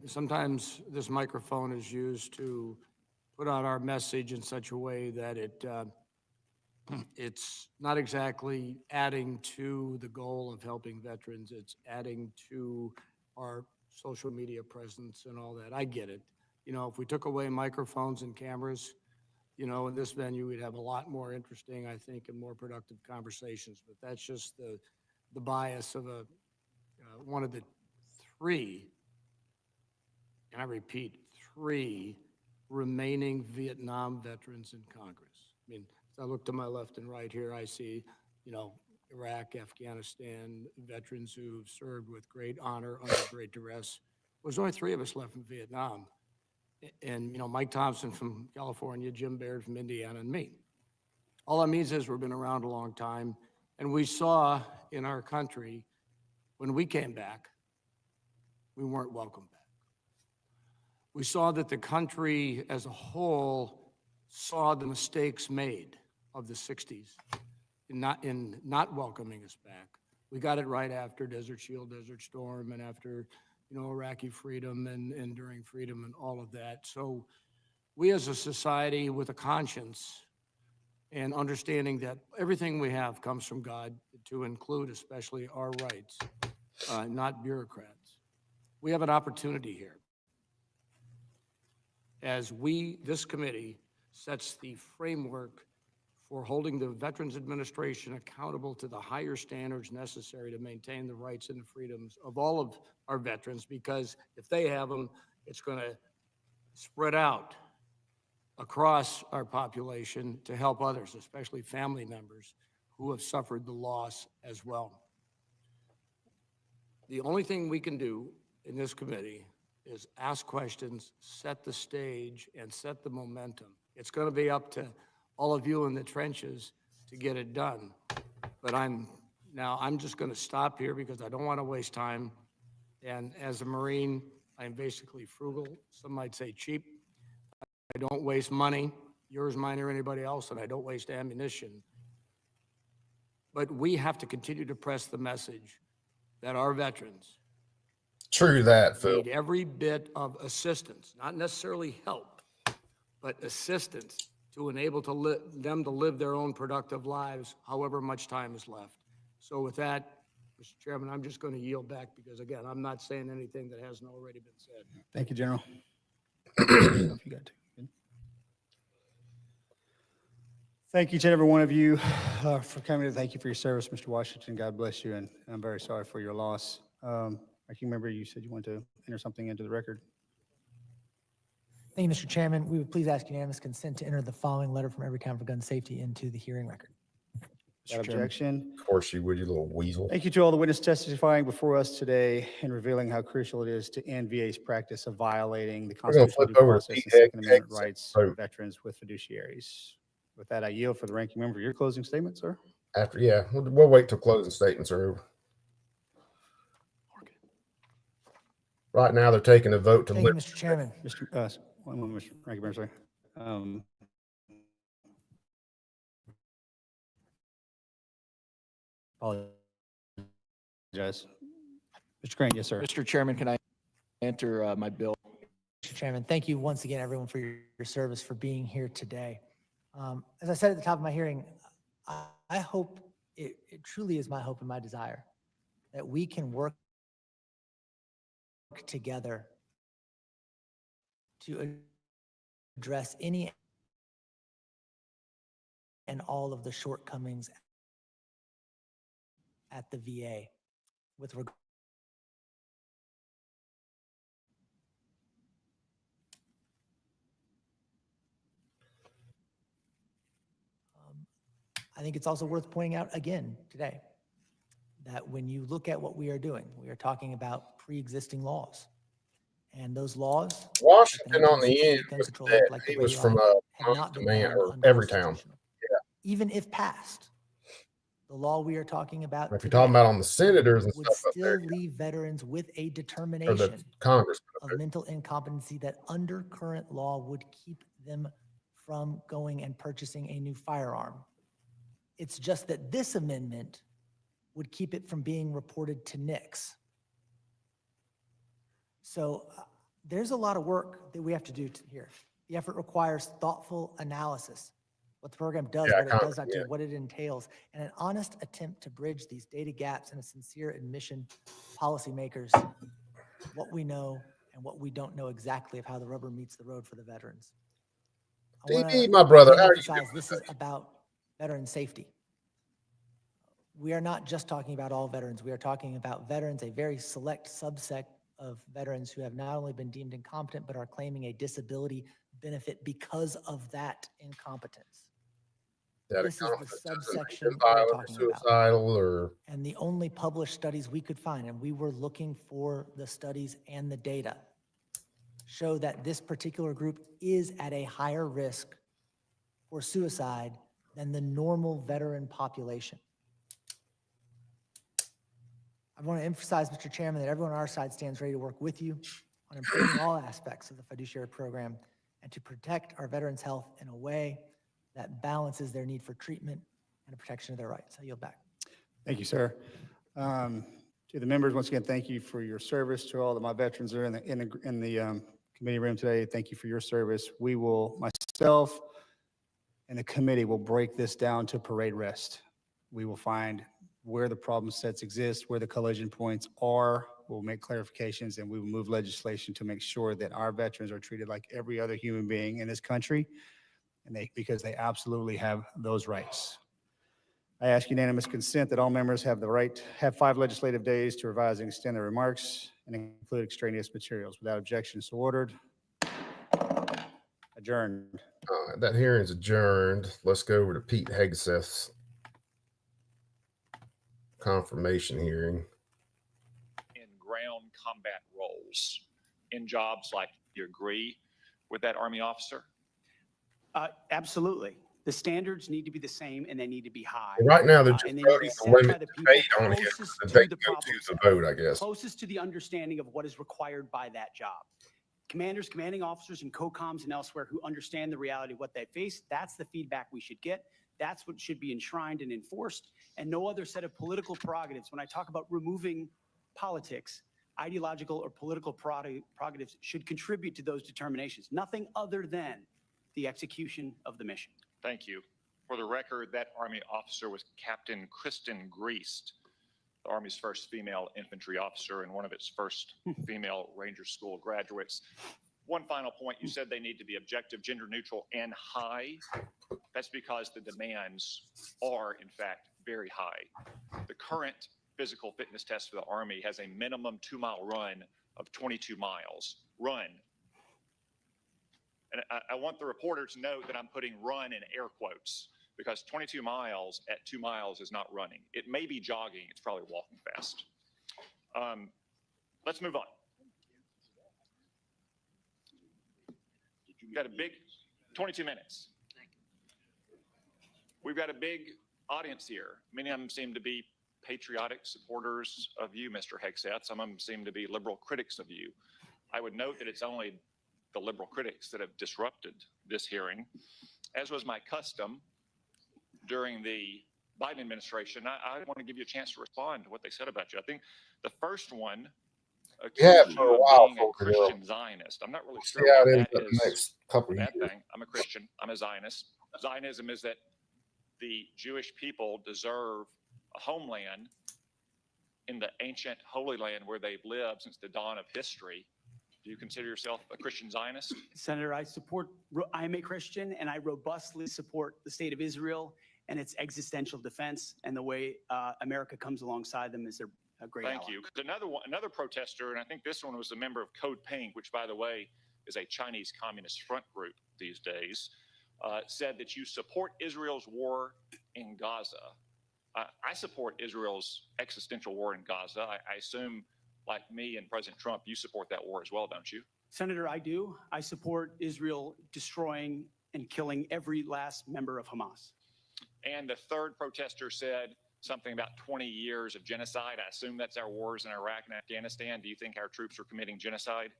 sometimes this microphone is used to put out our message in such a way that it's not exactly adding to the goal of helping veterans. It's adding to our social media presence and all that. I get it. You know, if we took away microphones and cameras, you know, in this venue, we'd have a lot more interesting, I think, and more productive conversations. But that's just the bias of one of the three, and I repeat, three remaining Vietnam veterans in Congress. I mean, as I look to my left and right here, I see, you know, Iraq, Afghanistan veterans who've served with great honor under great duress. There's only three of us left in Vietnam. And, you know, Mike Thompson from California, Jim Baird from Indiana, and me. All that means is we've been around a long time, and we saw in our country, when we came back, we weren't welcome back. We saw that the country as a whole saw the mistakes made of the 60s in not welcoming us back. We got it right after Desert Shield, Desert Storm, and after, you know, Iraqi freedom and enduring freedom and all of that. So we as a society with a conscience and understanding that everything we have comes from God, to include especially our rights, not bureaucrats. We have an opportunity here. As this committee sets the framework for holding the Veterans Administration accountable to the higher standards necessary to maintain the rights and the freedoms of all of our veterans, because if they have them, it's going to spread out across our population to help others, especially family members who have suffered the loss as well. The only thing we can do in this committee is ask questions, set the stage, and set the momentum. It's going to be up to all of you in the trenches to get it done. But I'm just going to stop here because I don't want to waste time. And as a Marine, I'm basically frugal. Some might say cheap. I don't waste money, yours, mine, or anybody else, and I don't waste ammunition. But we have to continue to press the message that our veterans True that, Phil. need every bit of assistance, not necessarily help, but assistance to enable them to live their own productive lives, however much time is left. So with that, Mr. Chairman, I'm just going to yield back because, again, I'm not saying anything that hasn't already been said. Thank you, General. If you got to. Thank each and every one of you for coming. Thank you for your service, Mr. Washington. God bless you, and I'm very sorry for your loss. Ranking Member, you said you wanted to enter something into the record. Thank you, Mr. Chairman. We would please ask unanimous consent to enter the following letter from Every Town for Gun Safety into the hearing record. Without objection. Of course you would, you little weasel. Thank you to all the witnesses testifying before us today and revealing how crucial it is to end VA's practice of violating the We're gonna constitutional flip due over to process and the Second Amendment exit rights vote. of veterans with fiduciaries. With that, I yield for the ranking member. Your closing statement, sir. After, yeah, we'll wait till closing statements are over. Right now, they're taking a vote to. Thank you, Mr. Chairman. One moment, Mr. Ranking Member, sorry. Apologize. Mr. Grant, yes, sir. Mr. Chairman, can I enter my bill? Mr. Chairman, thank you once again, everyone, for your service, for being here today. As I said at the top of my hearing, I hope, it truly is my hope and my desire that we can work together to address any and all of the shortcomings at the VA with regard. I think it's also worth pointing out again today that when you look at what we are doing, we are talking about pre-existing laws. And those laws, Washington on the 1968 end gun was control that act, like the he was Radio from Act, have most not been demand found or every town. unconstitutional. Even if passed, the law we are talking about If you're talking today about on the senators and would stuff up there, still leave veterans with a or the determination Congress. of mental incompetency that under current law would keep them from going and purchasing a new firearm. It's just that this amendment would keep it from being reported to NICS. So there's a lot of work that we have to do here. The effort requires thoughtful analysis, what the program does, Yeah, what it does not yeah. do, what it entails, and an honest attempt to bridge these data gaps and a sincere admission, policymakers, what we know and what we don't know exactly of how the rubber meets the road for the veterans. I wanna DB, my brother, again how are you emphasize doing this is today? about veteran safety. We are not just talking about all veterans. We are talking about veterans, a very select subset of veterans who have not only been deemed incompetent, but are claiming a disability benefit because of that incompetence. That This is the incompetence doesn't make subsection them we're violent or talking about. suicidal or And the only published studies we could find, and we were looking for the studies and the data, show that this particular group is at a higher risk for suicide than the normal veteran population. I want to emphasize, Mr. Chairman, that everyone on our side stands ready to work with you on improving all aspects of the fiduciary program and to protect our veterans' health in a way that balances their need for treatment and the protection of their rights. I yield back. Thank you, sir. To the members, once again, thank you for your service. To all of my veterans that are in the committee room today, thank you for your service. We will, myself and the committee will break this down to parade rest. We will find where the problem sets exist, where the collision points are. We'll make clarifications and we will move legislation to make sure that our veterans are treated like every other human being in this country, and because they absolutely have those rights. I ask unanimous consent that all members have the right, have 5 legislative days to revise and extend their remarks and include extraneous materials. Without objection, so ordered. Adjourned. that hearing's adjourned. Let's go over to Pete Hegseth's confirmation hearing. In ground combat roles, in jobs like, you agree with that Army officer? Absolutely. The standards need to be the same and they need to be high. Right now, they're just And they need to be voting to set by limit the people debate on here closest that to they the can go problem to the set, vote, I guess. closest to the understanding of what is required by that job. Commanders, commanding officers, and COCOMs and elsewhere who understand the reality of what they face, that's the feedback we should get. That's what should be enshrined and enforced, and no other set of political prerogatives. When I talk about removing politics, ideological or political prerogatives should contribute to those determinations. Nothing other than the execution of the mission. Thank you. For the record, that Army officer was Captain Kristen Griest, the Army's first female infantry officer and one of its first female Ranger School graduates. One final point, you said they need to be objective, gender neutral, and high. That's because the demands are, in fact, very high. The current physical fitness test for the Army has a minimum 2-mile run of 22 miles. Run. And I want the reporter to know that I'm putting run in air quotes, because 22 miles at 2 miles is not running. It may be jogging. It's probably walking fast. Let's move on. We've got a big 22 minutes. We've got a big audience here. Many of them seem to be patriotic supporters of you, Mr. Hegseth. Some of them seem to be liberal critics of you. I would note that it's only the liberal critics that have disrupted this hearing. As was my custom during the Biden administration. I want to give you a chance to respond to what they said about you. I think the first one Yeah, accused for you a of while, being a for real. Christian Zionist. I'm not really See sure how why it ends that up the is next couple a of bad years. thing. I'm a Christian. I'm a Zionist. Zionism is that the Jewish people deserve a homeland in the ancient Holy Land where they've lived since the dawn of history. Do you consider yourself a Christian Zionist? Senator, I am a Christian, and I robustly support the state of Israel and its existential defense, and the way America comes alongside them is a great ally. Thank you. 'Cause another protester, and I think this one was a member of Code Pink, which, by the way, is a Chinese Communist front group these days, said that you support Israel's war in Gaza. I support Israel's existential war in Gaza. I assume, like me and President Trump, you support that war as well, don't you? Senator, I do. I support Israel destroying and killing every last member of Hamas. And the third protester said something about 20 years of genocide. I assume that's our wars in Iraq and Afghanistan. Do you think our troops are committing genocide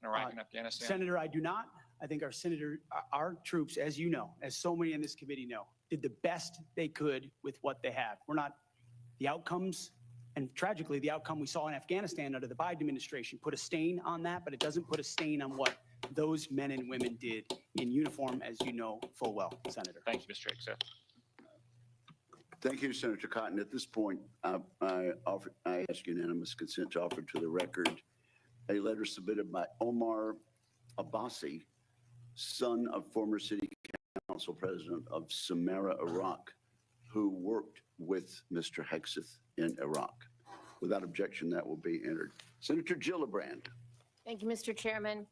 in Iraq and Afghanistan? Senator, I do not. I think our troops, as you know, as so many in this committee know, did the best they could with what they have. The outcomes, and tragically, the outcome we saw in Afghanistan under the Biden administration put a stain on that, but it doesn't put a stain on what those men and women did in uniform, as you know full well, Senator. Thank you, Mr. Except. Thank you, Senator Cotton. At this point, I ask unanimous consent to offer to the record a letter submitted by Omar Abbasi, son of former city council president of Samarra, Iraq, who worked with Mr. Hegseth in Iraq. Without objection, that will be entered. Senator Gillibrand. Thank you, Mr. Chairman.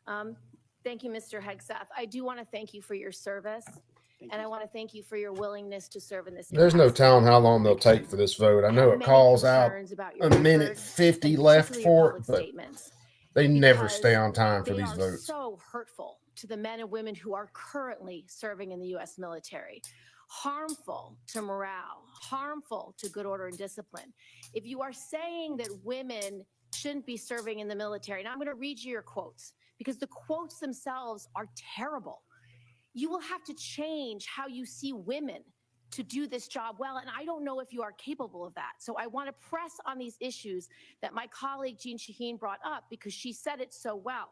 Thank you, Mr. Hegseth. I do want to thank you for your service, and I want to thank you for your willingness to serve in this. There's no telling how long they'll take for this vote. I know it calls out a minute 50 left for it, but they never stay on time for these They are votes. so hurtful to the men and women who are currently serving in the U.S. military, harmful to morale, harmful to good order and discipline. If you are saying that women shouldn't be serving in the military, and I'm going to read you your quotes because the quotes themselves are terrible. You will have to change how you see women to do this job well, and I don't know if you are capable of that. So I want to press on these issues that my colleague Jean Shaheen brought up because she said it so well.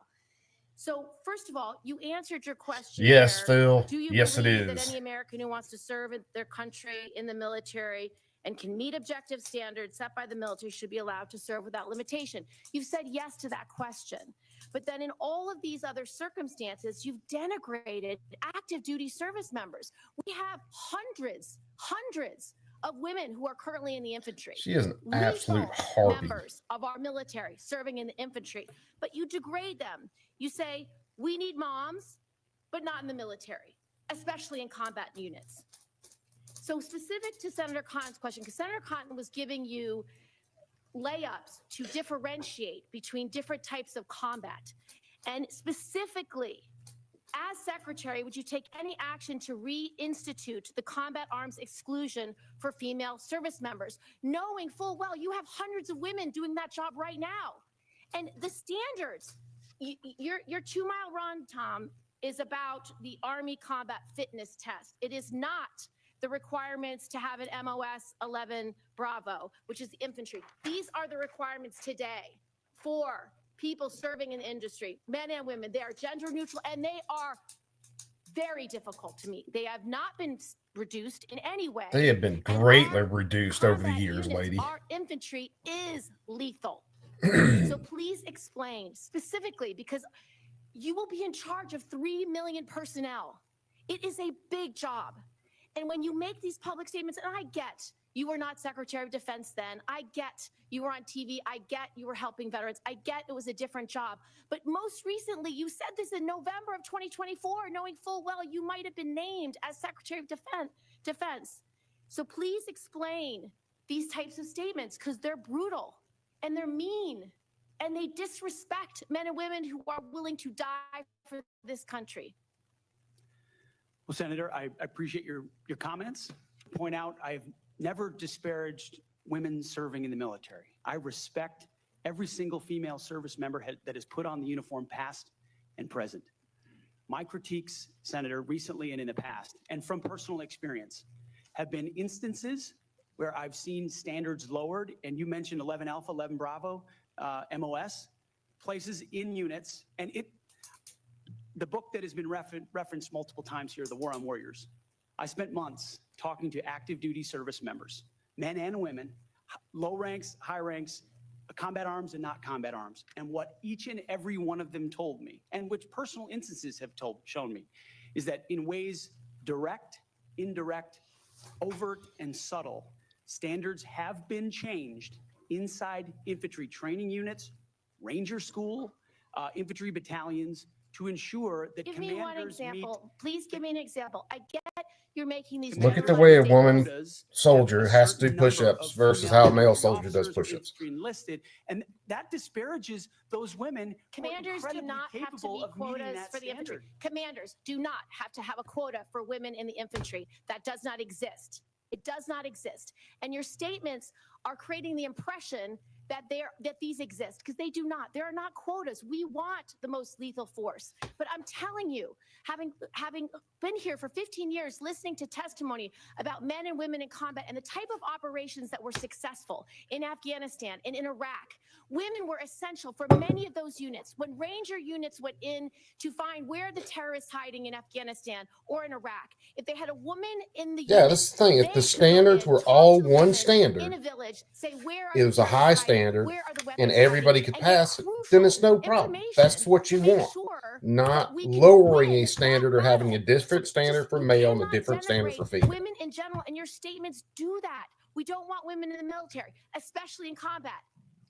So first of all, you answered your question. Yes, there. Phil. Do you Yes, it believe that is. any American who wants to serve in their country in the military and can meet objective standards set by the military should be allowed to serve without limitation? You've said yes to that question. But then in all of these other circumstances, you've denigrated active duty service members. We have hundreds of women who are currently in the infantry. She is an absolute Lethal harpy. members of our military serving in the infantry, but you degrade them. You say, we need moms, but not in the military, especially in combat units. So specific to Senator Cotton's question, because Senator Cotton was giving you layups to differentiate between different types of combat. And specifically, as secretary, would you take any action to reinstitute the combat arms exclusion for female service members, knowing full well you have hundreds of women doing that job right now? And the standards, your 2 mile run, Tom, is about the Army combat fitness test. It is not the requirements to have an MOS 11 Bravo, which is the infantry. These are the requirements today for people serving in the industry, men and women. They are gender neutral and they are very difficult to meet. They have not been reduced in any way. They have been greatly reduced over the years, lady. Our infantry is lethal. So please explain specifically, because you will be in charge of 3 million personnel. It is a big job. And when you make these public statements, and I get you were not Secretary of Defense then, I get you were on TV, I get you were helping veterans, I get it was a different job. But most recently, you said this in November of 2024, knowing full well you might have been named as Secretary of Defense. So please explain these types of statements, because they're brutal and they're mean and they disrespect men and women who are willing to die for this country. Well, Senator, I appreciate your comments. Point out, I've never disparaged women serving in the military. I respect every single female service member that has put on the uniform, past and present. My critiques, Senator, recently and in the past, and from personal experience, have been instances where I've seen standards lowered, and you mentioned 11 Alpha, 11 Bravo, MOS, places in units, and the book that has been referenced multiple times here, The War on Warriors. I spent months talking to active duty service members, men and women, low ranks, high ranks, combat arms and not combat arms. And what each and every one of them told me, and which personal instances have shown me, is that in ways direct, indirect, overt, and subtle, standards have been changed inside infantry training units, ranger school, infantry battalions, to ensure that Give me one commanders meet. example. Please give me an example. I get you're making these. Look at the generalized way a statements. woman soldier has to do push-ups versus how a male soldier does push-ups. Enlisted, and that disparages those women who are Commanders do incredibly not have to capable meet of meeting quotas that for the infantry. standard. Commanders do not have to have a quota for women in the infantry. That does not exist. It does not exist. And your statements are creating the impression that these exist, because they do not. There are not quotas. We want the most lethal force. But I'm telling you, having been here for 15 years, listening to testimony about men and women in combat and the type of operations that were successful in Afghanistan and in Iraq, women were essential for many of those units. When Ranger units went in to find where the terrorists hiding in Afghanistan or in Iraq, if they had a woman in the Yeah, unit, that's the thing. If they the could go standards in, were talk all to the one women standard, in a village, say, where are it the was a terrorists high hiding? standard, Where are the and weapons everybody hiding? could And get pass it, then it's no problem. That's what you to make want. sure Not that we can lowering win a standard or having a different standard for you male and a cannot different standard for female. women in general, and your statements do that. We don't want women in the military, especially in combat.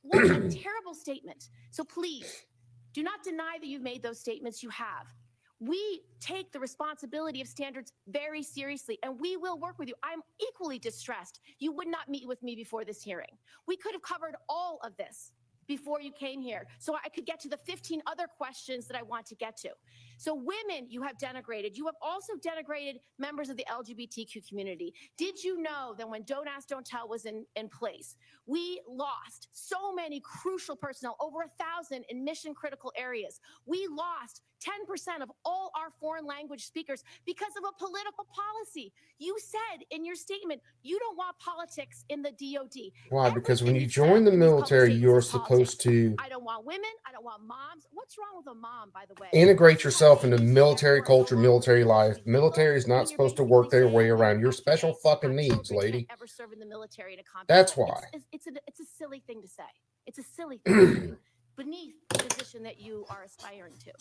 What a terrible statement. So please, do not deny that you've made those statements. You have. We take the responsibility of standards very seriously, and we will work with you. I'm equally distressed. You would not meet with me before this hearing. We could have covered all of this before you came here, so I could get to the 15 other questions that I want to get to. So women, you have denigrated. You have also denigrated members of the LGBTQ community. Did you know that when Don't Ask, Don't Tell was in place, we lost so many crucial personnel, over 1,000 in mission critical areas. We lost 10% of all our foreign language speakers because of a political policy. You said in your statement, you don't want politics in the DOD. Why? Because when you join the military, you're supposed to I don't want women. I don't want moms. What's wrong with a mom, by the way? integrate yourself into military culture, military life. Military is not supposed to work their way around your special fucking needs, lady. Ever serve in the military in a combat That's role. why. It's a silly thing to say. It's a silly thing to do beneath the position that you are aspiring to.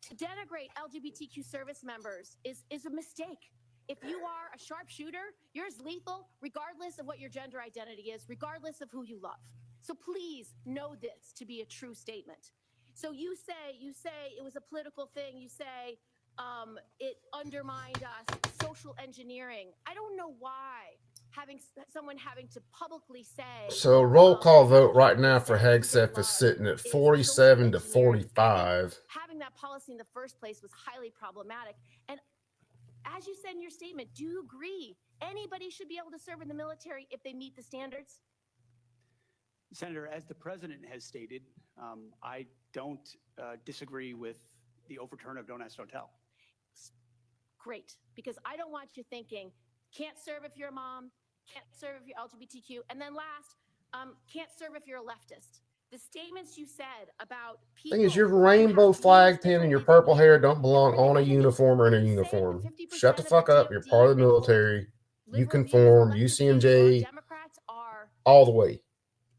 To denigrate LGBTQ service members is a mistake. If you are a sharpshooter, you're as lethal regardless of what your gender identity is, regardless of who you love. So please know this to be a true statement. So you say it was a political thing. You say it undermined us, social engineering. I don't know why someone having to publicly say. So roll call vote right now for Hegseth is sitting at 47 to 45. Having that policy in the first place was highly problematic. And as you said in your statement, do you agree anybody should be able to serve in the military if they meet the standards? Senator, as the president has stated, I don't disagree with the overturn of Don't Ask, Don't Tell. Great, because I don't want you thinking, can't serve if you're a mom, can't serve if you're LGBTQ, and then last, can't serve if you're a leftist. The statements you said about people. Thing is, your rainbow flag pin and your purple hair don't belong on a uniform or in a uniform. Shut the fuck up. You're part of the military. You conform, UCMJ, all the way.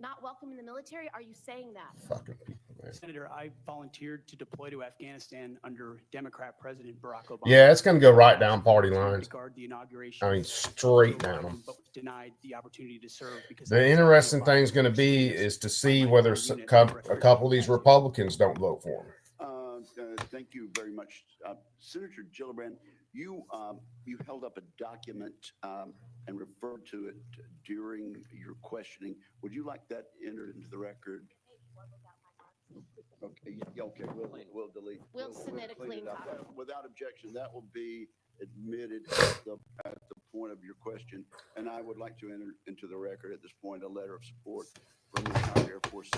Not welcome in the military? Are you saying that? Fucking people, man. Senator, I volunteered to deploy to Afghanistan under Democrat President Barack Obama. Yeah, it's going to go right down party lines. The inauguration. I mean, straight down them. But was denied the opportunity to serve because The interesting thing is going to be is to see whether a couple of these Republicans don't vote for him. Thank you very much. Senator Gillibrand, you held up a document and referred to it during your questioning. Would you like that entered into the record? Okay, yeah, okay, we'll delete. We'll submit a clean copy. Without objection, that will be admitted at the point of your question. And I would like to enter into the record at this point a letter of support from retired Air Force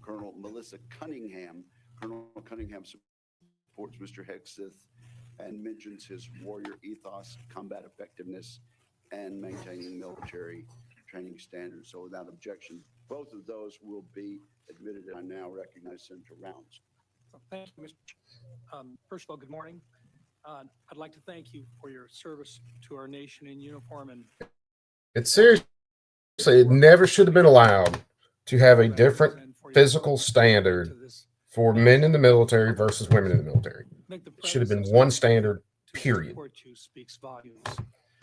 Colonel Melissa Cunningham. Colonel Cunningham supports Mr. Hegseth and mentions his warrior ethos, combat effectiveness, and maintaining military training standards. So without objection, both of those will be admitted. I now recognize Senator Rounds. Thank you, Mr. First of all, good morning. I'd like to thank you for your service to our nation in uniform, and It's seriously, it never should have been allowed to have a different physical standard for men in the military versus women in the military. It should have been one standard, period. support you speaks volumes.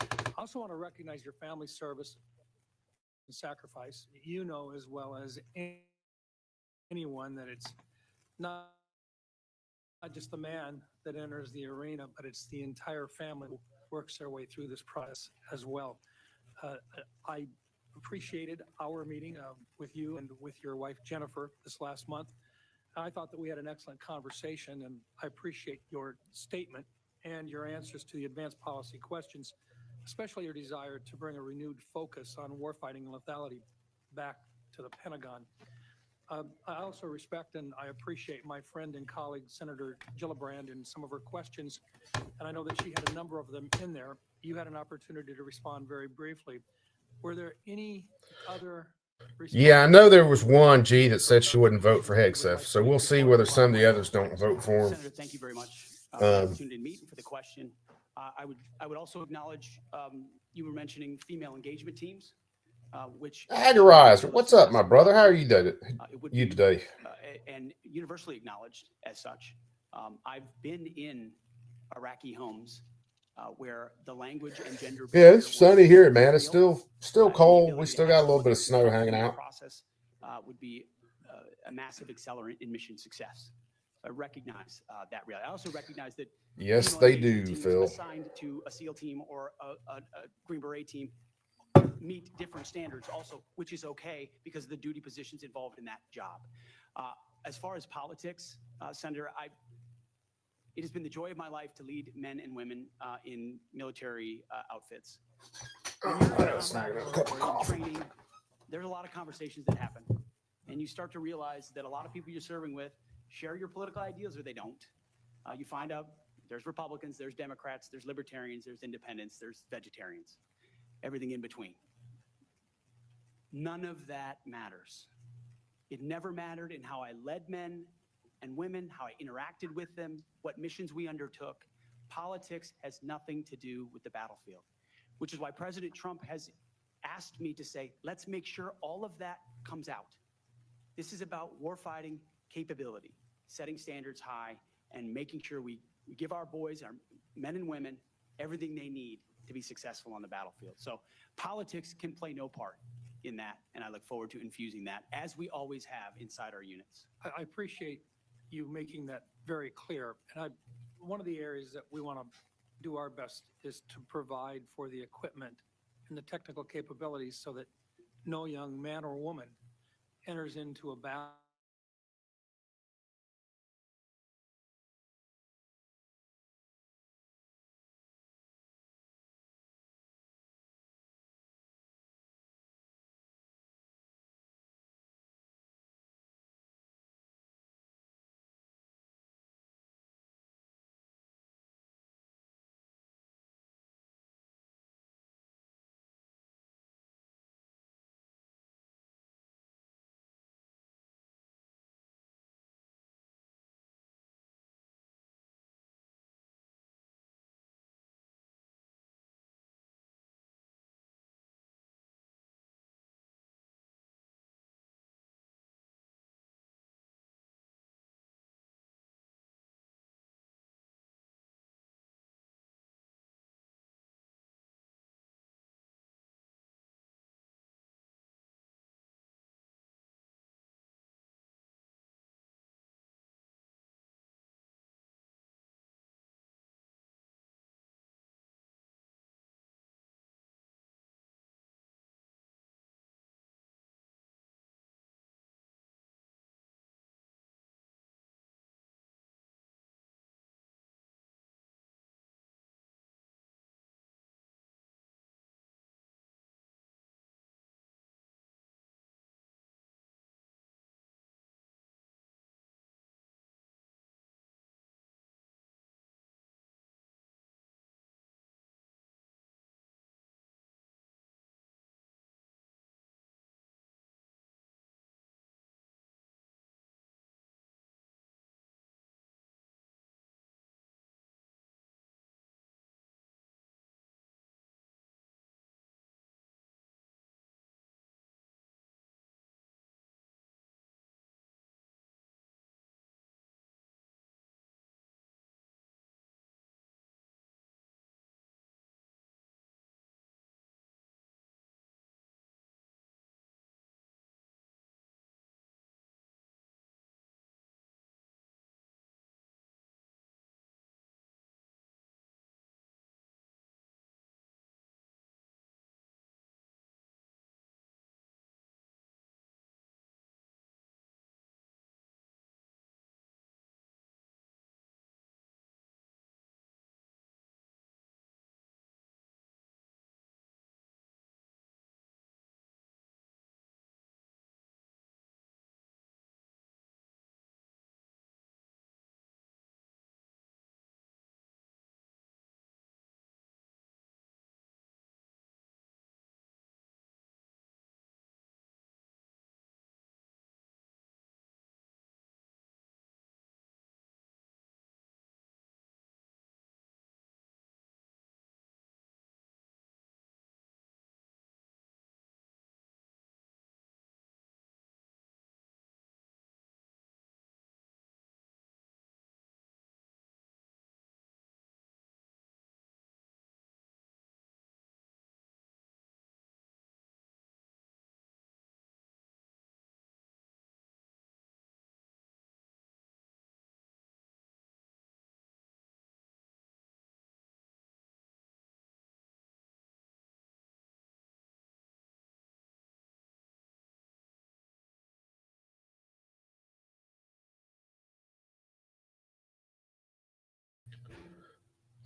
I also want to recognize your family service and sacrifice. You know as well as anyone that it's not just the man that enters the arena, but it's the entire family who works their way through this process as well. I appreciated our meeting with you and with your wife Jennifer this last month. I thought that we had an excellent conversation, and I appreciate your statement and your answers to the advanced policy questions, especially your desire to bring a renewed focus on warfighting and lethality back to the Pentagon. I also respect and I appreciate my friend and colleague, Senator Gillibrand, and some of her questions, and I know that she had a number of them in there. You had an opportunity to respond very briefly. Were there any other? Yeah, I know there was one, G, that said she wouldn't vote for Hegseth, so we'll see whether some of the others don't vote for him. Senator, thank you very much for the opportunity to meet and for the question. I would also acknowledge you were mentioning female engagement teams, which Agorizer, what's up, my brother? How are you today? And universally acknowledged as such. I've been in Iraqi homes where the language and gender. Yeah, it's sunny here, man. It's still cold. We still got a little bit of snow hanging out. Process would be a massive accelerant in mission success. I recognize that reality. I also recognize that Yes, they do, teams Phil. assigned to a SEAL team or a Green Beret team meet different standards also, which is okay because of the duty positions involved in that job. As far as politics, Senator, it has been the joy of my life to lead men and women in military outfits. Training, there's a lot of conversations that happen, and you start to realize that a lot of people you're serving with share your political ideas or they don't. You find out there's Republicans, there's Democrats, there's libertarians, there's independents, there's vegetarians, everything in between. None of that matters. It never mattered in how I led men and women, how I interacted with them, what missions we undertook. Politics has nothing to do with the battlefield, which is why President Trump has asked me to say, let's make sure all of that comes out. This is about warfighting capability, setting standards high, and making sure we give our boys, our men and women, everything they need to be successful on the battlefield. So politics can play no part in that, and I look forward to infusing that, as we always have inside our units. I appreciate you making that very clear. And one of the areas that we want to do our best is to provide for the equipment and the technical capabilities so that no young man or woman enters into a battle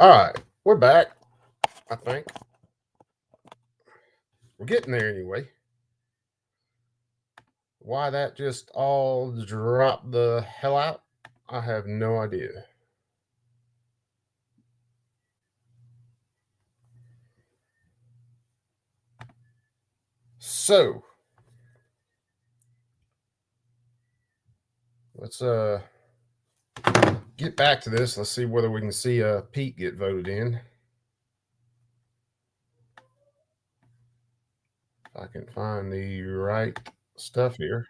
All right, we're back. I think we're getting there anyway. Why that just all dropped the hell out, I have no idea. So let's get back to this. Let's see whether we can see Pete get voted in. If I can find the right stuff here.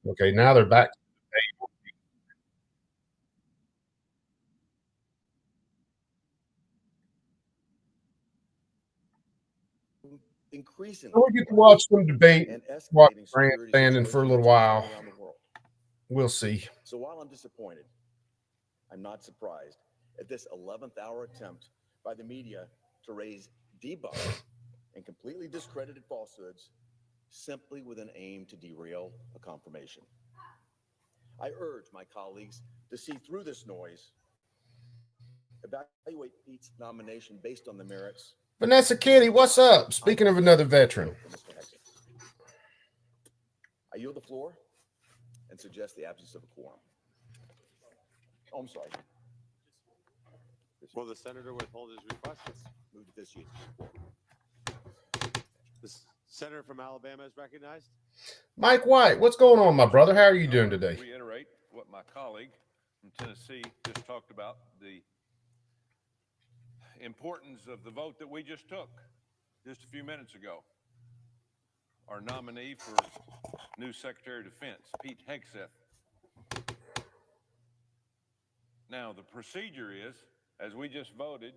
Okay, now they're back. Increasingly, So we get to watch them debate, and watch escalating security grandstanding for a little situations while. around the world. We'll see. So while I'm disappointed, I'm not surprised at this 11th hour attempt by the media to raise debunked and completely discredited falsehoods simply with an aim to derail a confirmation. I urge my colleagues to see through this noise, evaluate Pete's nomination based on the merits. Vanessa Kitty, what's up? Speaking of another veteran. I yield the floor and suggest the absence of a quorum. Oh, I'm sorry. Will the senator withhold his request? Move to this use. The senator from Alabama is recognized. Mike White, what's going on, my brother? How are you doing today? Reiterate what my colleague from Tennessee just talked about, the importance of the vote that we just took just a few minutes ago. Our nominee for new Secretary of Defense, Pete Hegseth. Now, the procedure is, as we just voted,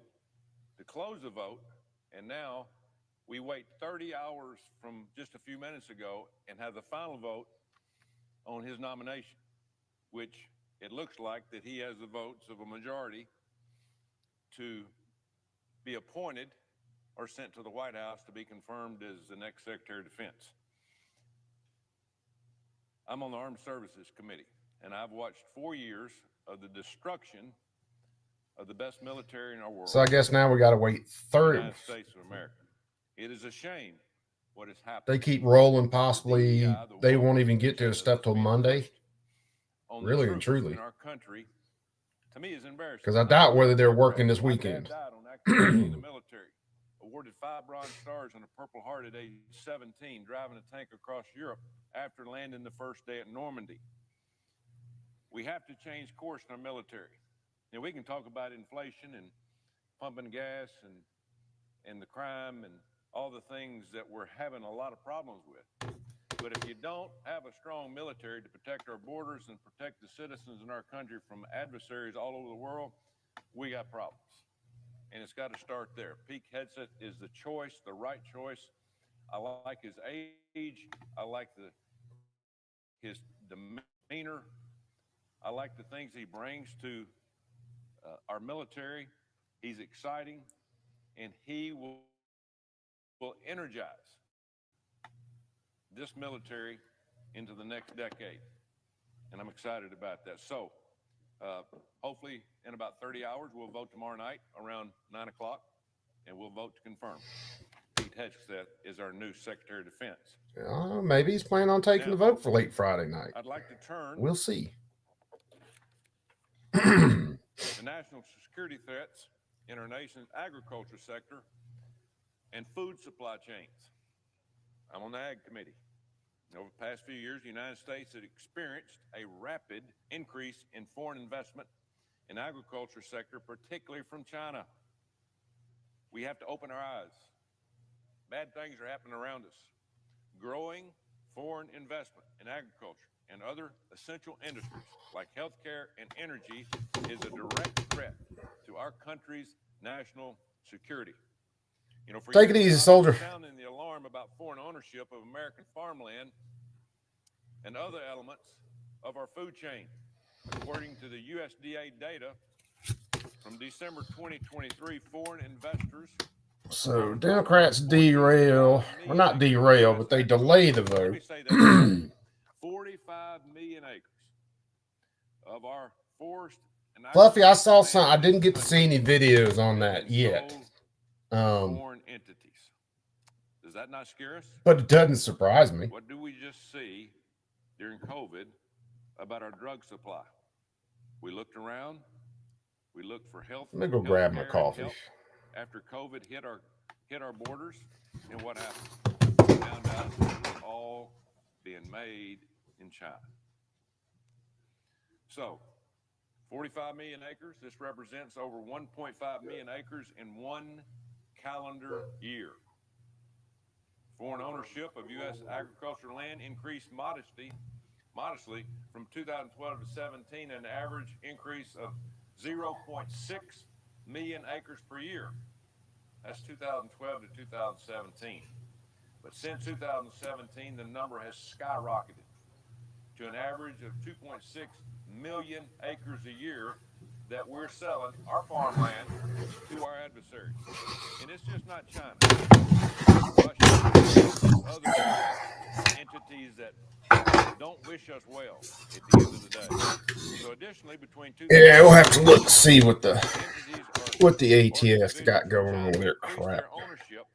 to close the vote, and now we wait 30 hours from just a few minutes ago and have the final vote on his nomination, which it looks like that he has the votes of a majority to be appointed or sent to the White House to be confirmed as the next Secretary of Defense. I'm on the Armed Services Committee, and I've watched 4 years of the destruction of the best military in our world. So I guess now we got to wait the 30. United States of America. It is a shame what has happened. They keep rolling. Possibly they won't even get to his stuff till Monday. Really and truly. In our country, to me, is embarrassing. Because I doubt whether they're working this weekend. My dad died on active duty in the military, awarded 5 Bronze Stars and a Purple Heart at age 17, driving a tank across Europe after landing the first day at Normandy. We have to change course in our military. Now, we can talk about inflation and pumping gas and the crime and all the things that we're having a lot of problems with. But if you don't have a strong military to protect our borders and protect the citizens in our country from adversaries all over the world, we got problems. And it's got to start there. Pete Hegseth is the choice, the right choice. I like his age. I like his demeanor. I like the things he brings to our military. He's exciting, and he will energize this military into the next decade. And I'm excited about that. So hopefully in about 30 hours, we'll vote tomorrow night around 9 o'clock, and we'll vote to confirm Pete Hegseth is our new Secretary of Defense. Maybe he's planning on taking the vote for late Friday night. I'd like to turn. We'll see. The national security threats in our nation's agriculture sector and food supply chains. I'm on the Ag Committee. Over the past few years, the United States has experienced a rapid increase in foreign investment in agriculture sector, particularly from China. We have to open our eyes. Bad things are happening around us. Growing foreign investment in agriculture and other essential industries like healthcare and energy is a direct threat to our country's national security. You know, for Take it easy, soldier. Sounding the alarm about foreign ownership of American farmland and other elements of our food chain. According to the USDA data from December 2023, foreign investors. So Democrats derail, well, not derail, but they delay the vote. 45 million acres of our forest and Fluffy, I saw agricultural some. land I in didn't this get to see any country videos on has that been yet. sold to foreign entities. Does that not scare us? But it doesn't surprise me. What do we just see during COVID about our drug supply? We looked around. We looked for health. Let me go grab my care and coffee. help after COVID hit our borders, and what happened? We found out it was all being made in China. So, 45 million acres. This represents over 1.5 million acres in one calendar year. Foreign ownership of U.S. agricultural land increased modestly from 2012 to 17, an average increase of 0.6 million acres per year. That's 2012 to 2017. But since 2017, the number has skyrocketed to an average of 2.6 million acres a year that we're selling our farmland to our adversaries. And it's just not China. Russia, it's other entities that don't wish us well at the end of the day. So additionally, between Yeah, we'll have to look to see what the ATS got going on with their crap. their ownership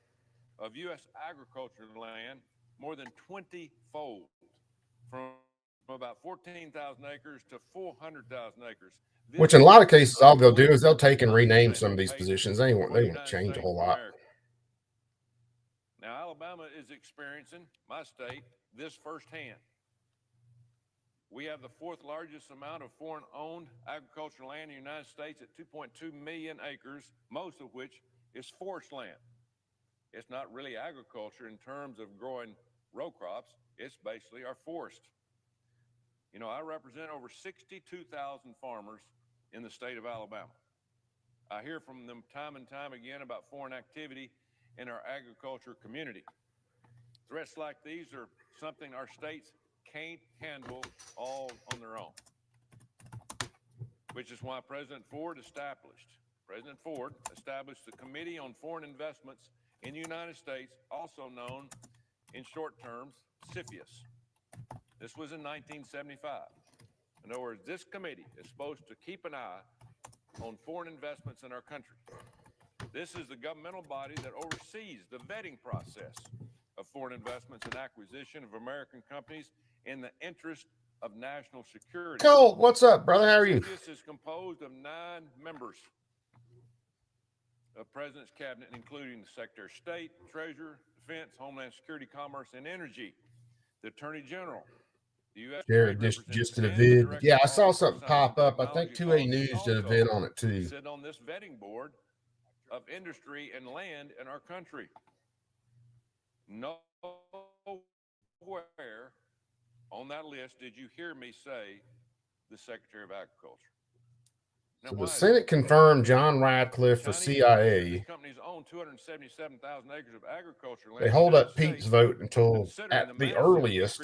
of U.S. agricultural land more than 20-fold, from about 14,000 acres to 400,000 acres. Which in a lot of cases, all they'll do is they'll take and rename some of these positions. They won't change a whole lot. Now, Alabama is experiencing, my state, this firsthand. We have the fourth largest amount of foreign-owned agricultural land in the United States at 2.2 million acres, most of which is forest land. It's not really agriculture in terms of growing row crops. It's basically our forest. You know, I represent over 62,000 farmers in the state of Alabama. I hear from them time and time again about foreign activity in our agriculture community. Threats like these are something our states can't handle all on their own, which is why President Ford established the Committee on Foreign Investments in the United States, also known in short terms, CFIUS. This was in 1975. In other words, this committee is supposed to keep an eye on foreign investments in our country. This is the governmental body that oversees the vetting process of foreign investments and acquisition of American companies in the interest of national security. Cole, what's up, brother? How are you? CFIUS is composed of 9 members of President's Cabinet, including the Secretary of State, Treasurer, Defense, Homeland Security, Commerce, and Energy, the Attorney General, the U.S. Jared just did a vid. Yeah, I saw something pop up. I think 2A News did a vid on it too. Sit on this vetting board of industry and land in our country. Nowhere on that list did you hear me say the Secretary of Agriculture. Now, So the Senate confirmed John Radcliffe for CIA. Companies own 277,000 acres of agriculture land. They hold up Pete's vote until at the earliest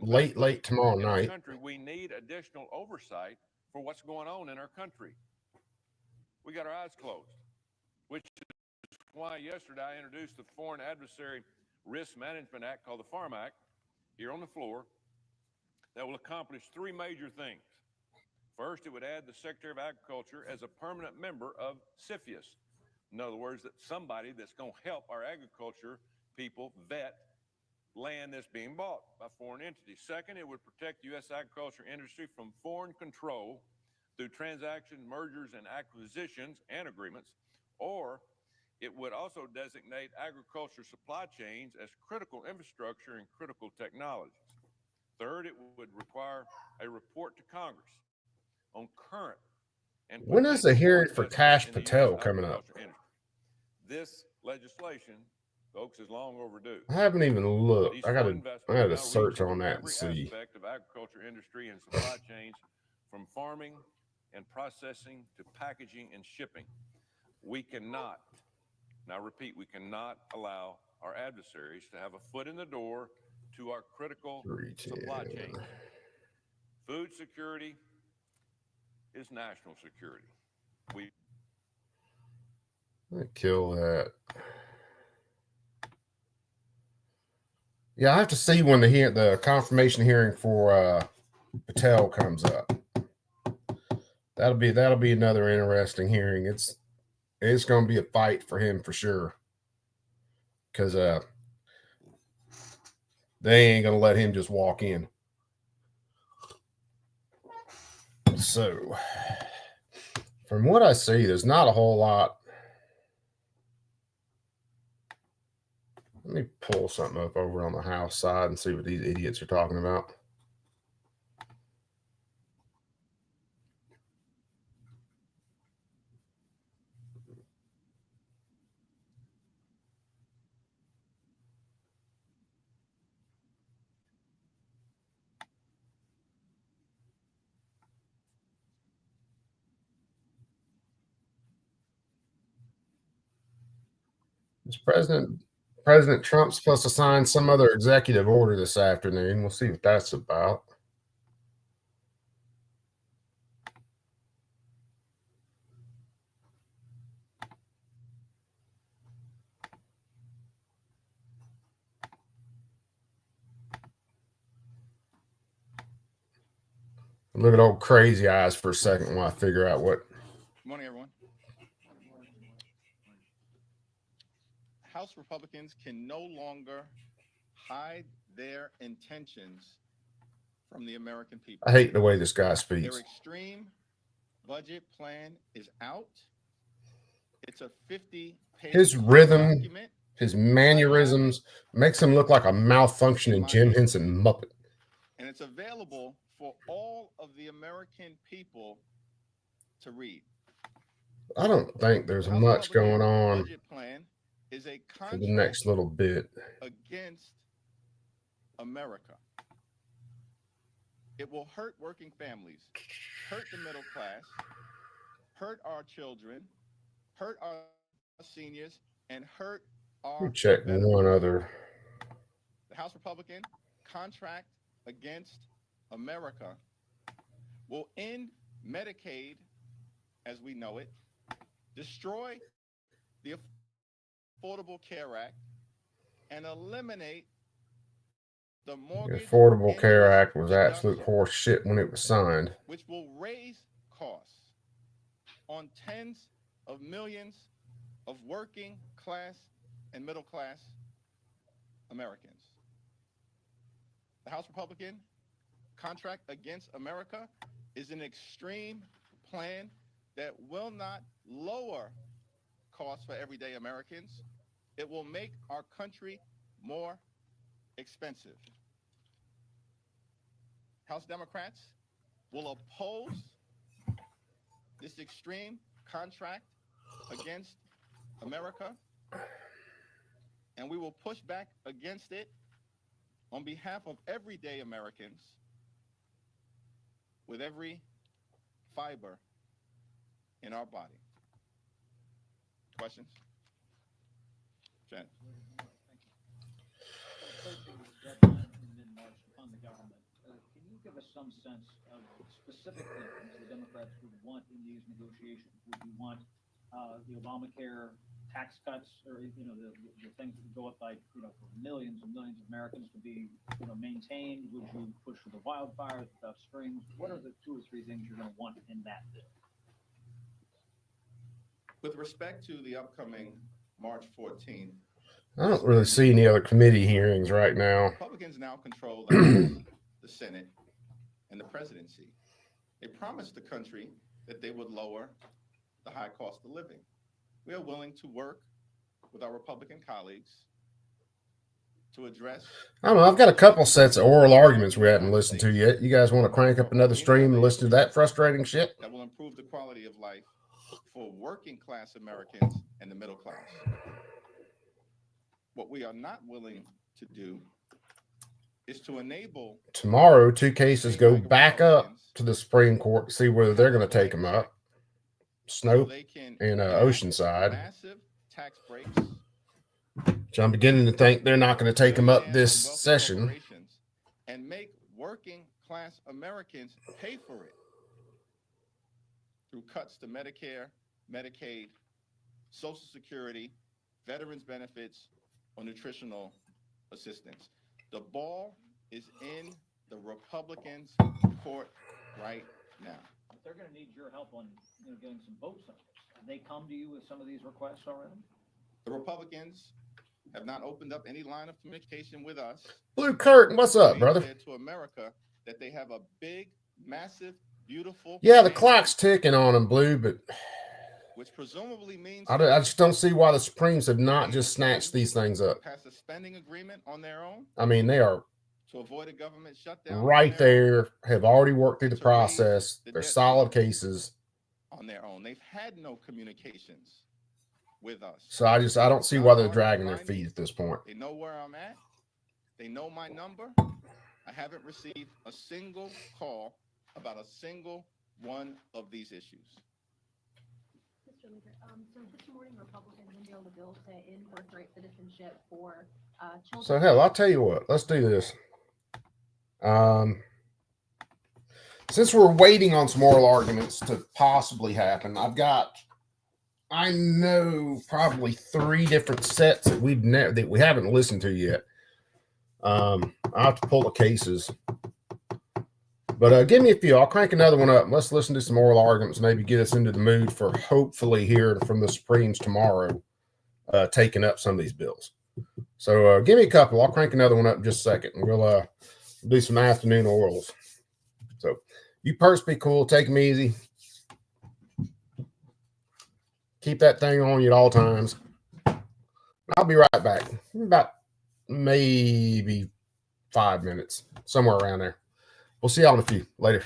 late tomorrow night. Country, we need additional oversight for what's going on in our country. We got our eyes closed, which is why yesterday I introduced the Foreign Adversary Risk Management Act, called the Farm Act, here on the floor, that will accomplish 3 major things. First, it would add the Secretary of Agriculture as a permanent member of CFIUS. In other words, that somebody that's going to help our agriculture people vet land that's being bought by foreign entities. Second, it would protect U.S. agriculture industry from foreign control through transactions, mergers, and acquisitions and agreements, or it would also designate agriculture supply chains as critical infrastructure and critical technologies. Third, it would require a report to Congress on current and when is the hearing for Kash Patel coming up? This legislation, folks, is long overdue. I haven't even looked. I gotta search on that and see. Aspect of agriculture industry and supply chains, from farming and processing to packaging and shipping. We cannot, and I repeat, we cannot allow our adversaries to have a foot in the door to our critical supply chains. Food security is national security. Kill that. Yeah, I have to see when the confirmation hearing for Patel comes up. That'll be another interesting hearing. It's going to be a fight for him for sure, because they ain't going to let him just walk in. So, from what I see, there's not a whole lot. Let me pull something up over on the House side and see what these idiots are talking about. Is President Trump's supposed to sign some other executive order this afternoon? We'll see what that's about. Look at old crazy eyes for a second while I figure out what. Good morning, everyone. House Republicans can no longer hide their intentions from the American people. I hate the way this guy Their speaks. extreme budget plan is out. It's a 50-page His rhythm, document. his mannerisms makes him look like a malfunctioning Jim Henson Muppet. And it's available for all of the American people to read. I don't think there's much going on Budget plan is a for the next little bit. against America. It will hurt working families, hurt the middle class, hurt our children, hurt our seniors, and hurt Let our me check veterans. one other. The House Republican contract against America will end Medicaid as we know it, destroy the Affordable Care Act, and eliminate the The mortgage Affordable Care interest Act was absolute horse shit when it was signed. which will raise costs on tens of millions of working class and middle class Americans. The House Republican contract against America is an extreme plan that will not lower costs for everyday Americans. It will make our country more expensive. House Democrats will oppose this extreme contract against America, and we will push back against it on behalf of everyday Americans with every fiber in our body. Questions? Jen. Approaching the deadline in mid-March to fund the government, can you give us some sense of specific things the Democrats would want in these negotiations? Would you want the Obamacare tax cuts, or the things that would go up by for millions and millions of Americans to be maintained? Would you push for the wildfires without strings? What are the 2 or 3 things you're going to want in that bill? With respect to the upcoming March 14th, I don't really see any other committee hearings right now. Republicans now control the House, the Senate, and the presidency. They promised the country that they would lower the high cost of living. We are willing to work with our Republican colleagues to address. I don't know. I've got a couple sets of oral arguments we haven't listened to yet. You guys want to crank up another stream and listen to that frustrating shit? That will improve the quality of life for working class Americans and the middle class. What we are not willing to do is to enable. Tomorrow, 2 cases go back up to the Supreme Court to see whether they're going to take them up. Snope and Oceanside. Massive tax breaks. Which I'm beginning to think they're not going to take them up this session. And make working class Americans pay for it through cuts to Medicare, Medicaid, Social Security, veterans benefits, or nutritional assistance. The ball is in the Republicans' court right now. they're gonna need your help on, getting some votes on this. Have they come to you with some of these requests already? The Republicans have not opened up any line of communication with us. Blue Curtain, what's up, They brother? said to America that they have a big, massive, beautiful. Yeah, the mandate, clock's ticking on them, Blue, but which presumably means I just don't see why the Supremes have not just snatched these things up. pass a spending agreement on their own I mean, they are to avoid a government shutdown right on their own, there, have already worked through the to raise process. the They're debt solid ceiling cases. on their own. They've had no communications with us. So I don't see why they're dragging their feet at this point. They know where I'm at. They know my number. I haven't received a single call about a single one of these issues. Mr. Leader, so this morning Republicans unveiled a bill to end birthright citizenship for children. So hell, I'll tell you what, let's do this. Since we're waiting on some oral arguments to possibly happen, I know probably 3 different sets that we haven't listened to yet. I'll have to pull the cases, but give me a few. I'll crank another one up. Let's listen to some oral arguments. Maybe get us into the mood for hopefully hearing from the Supremes tomorrow, taking up some of these bills. So give me a couple. I'll crank another one up in just a second, and we'll do some afternoon orals. So you perks be cool. Take them easy. Keep that thing on you at all times. I'll be right back. About maybe 5 minutes, somewhere around there. We'll see y'all in a few. Later.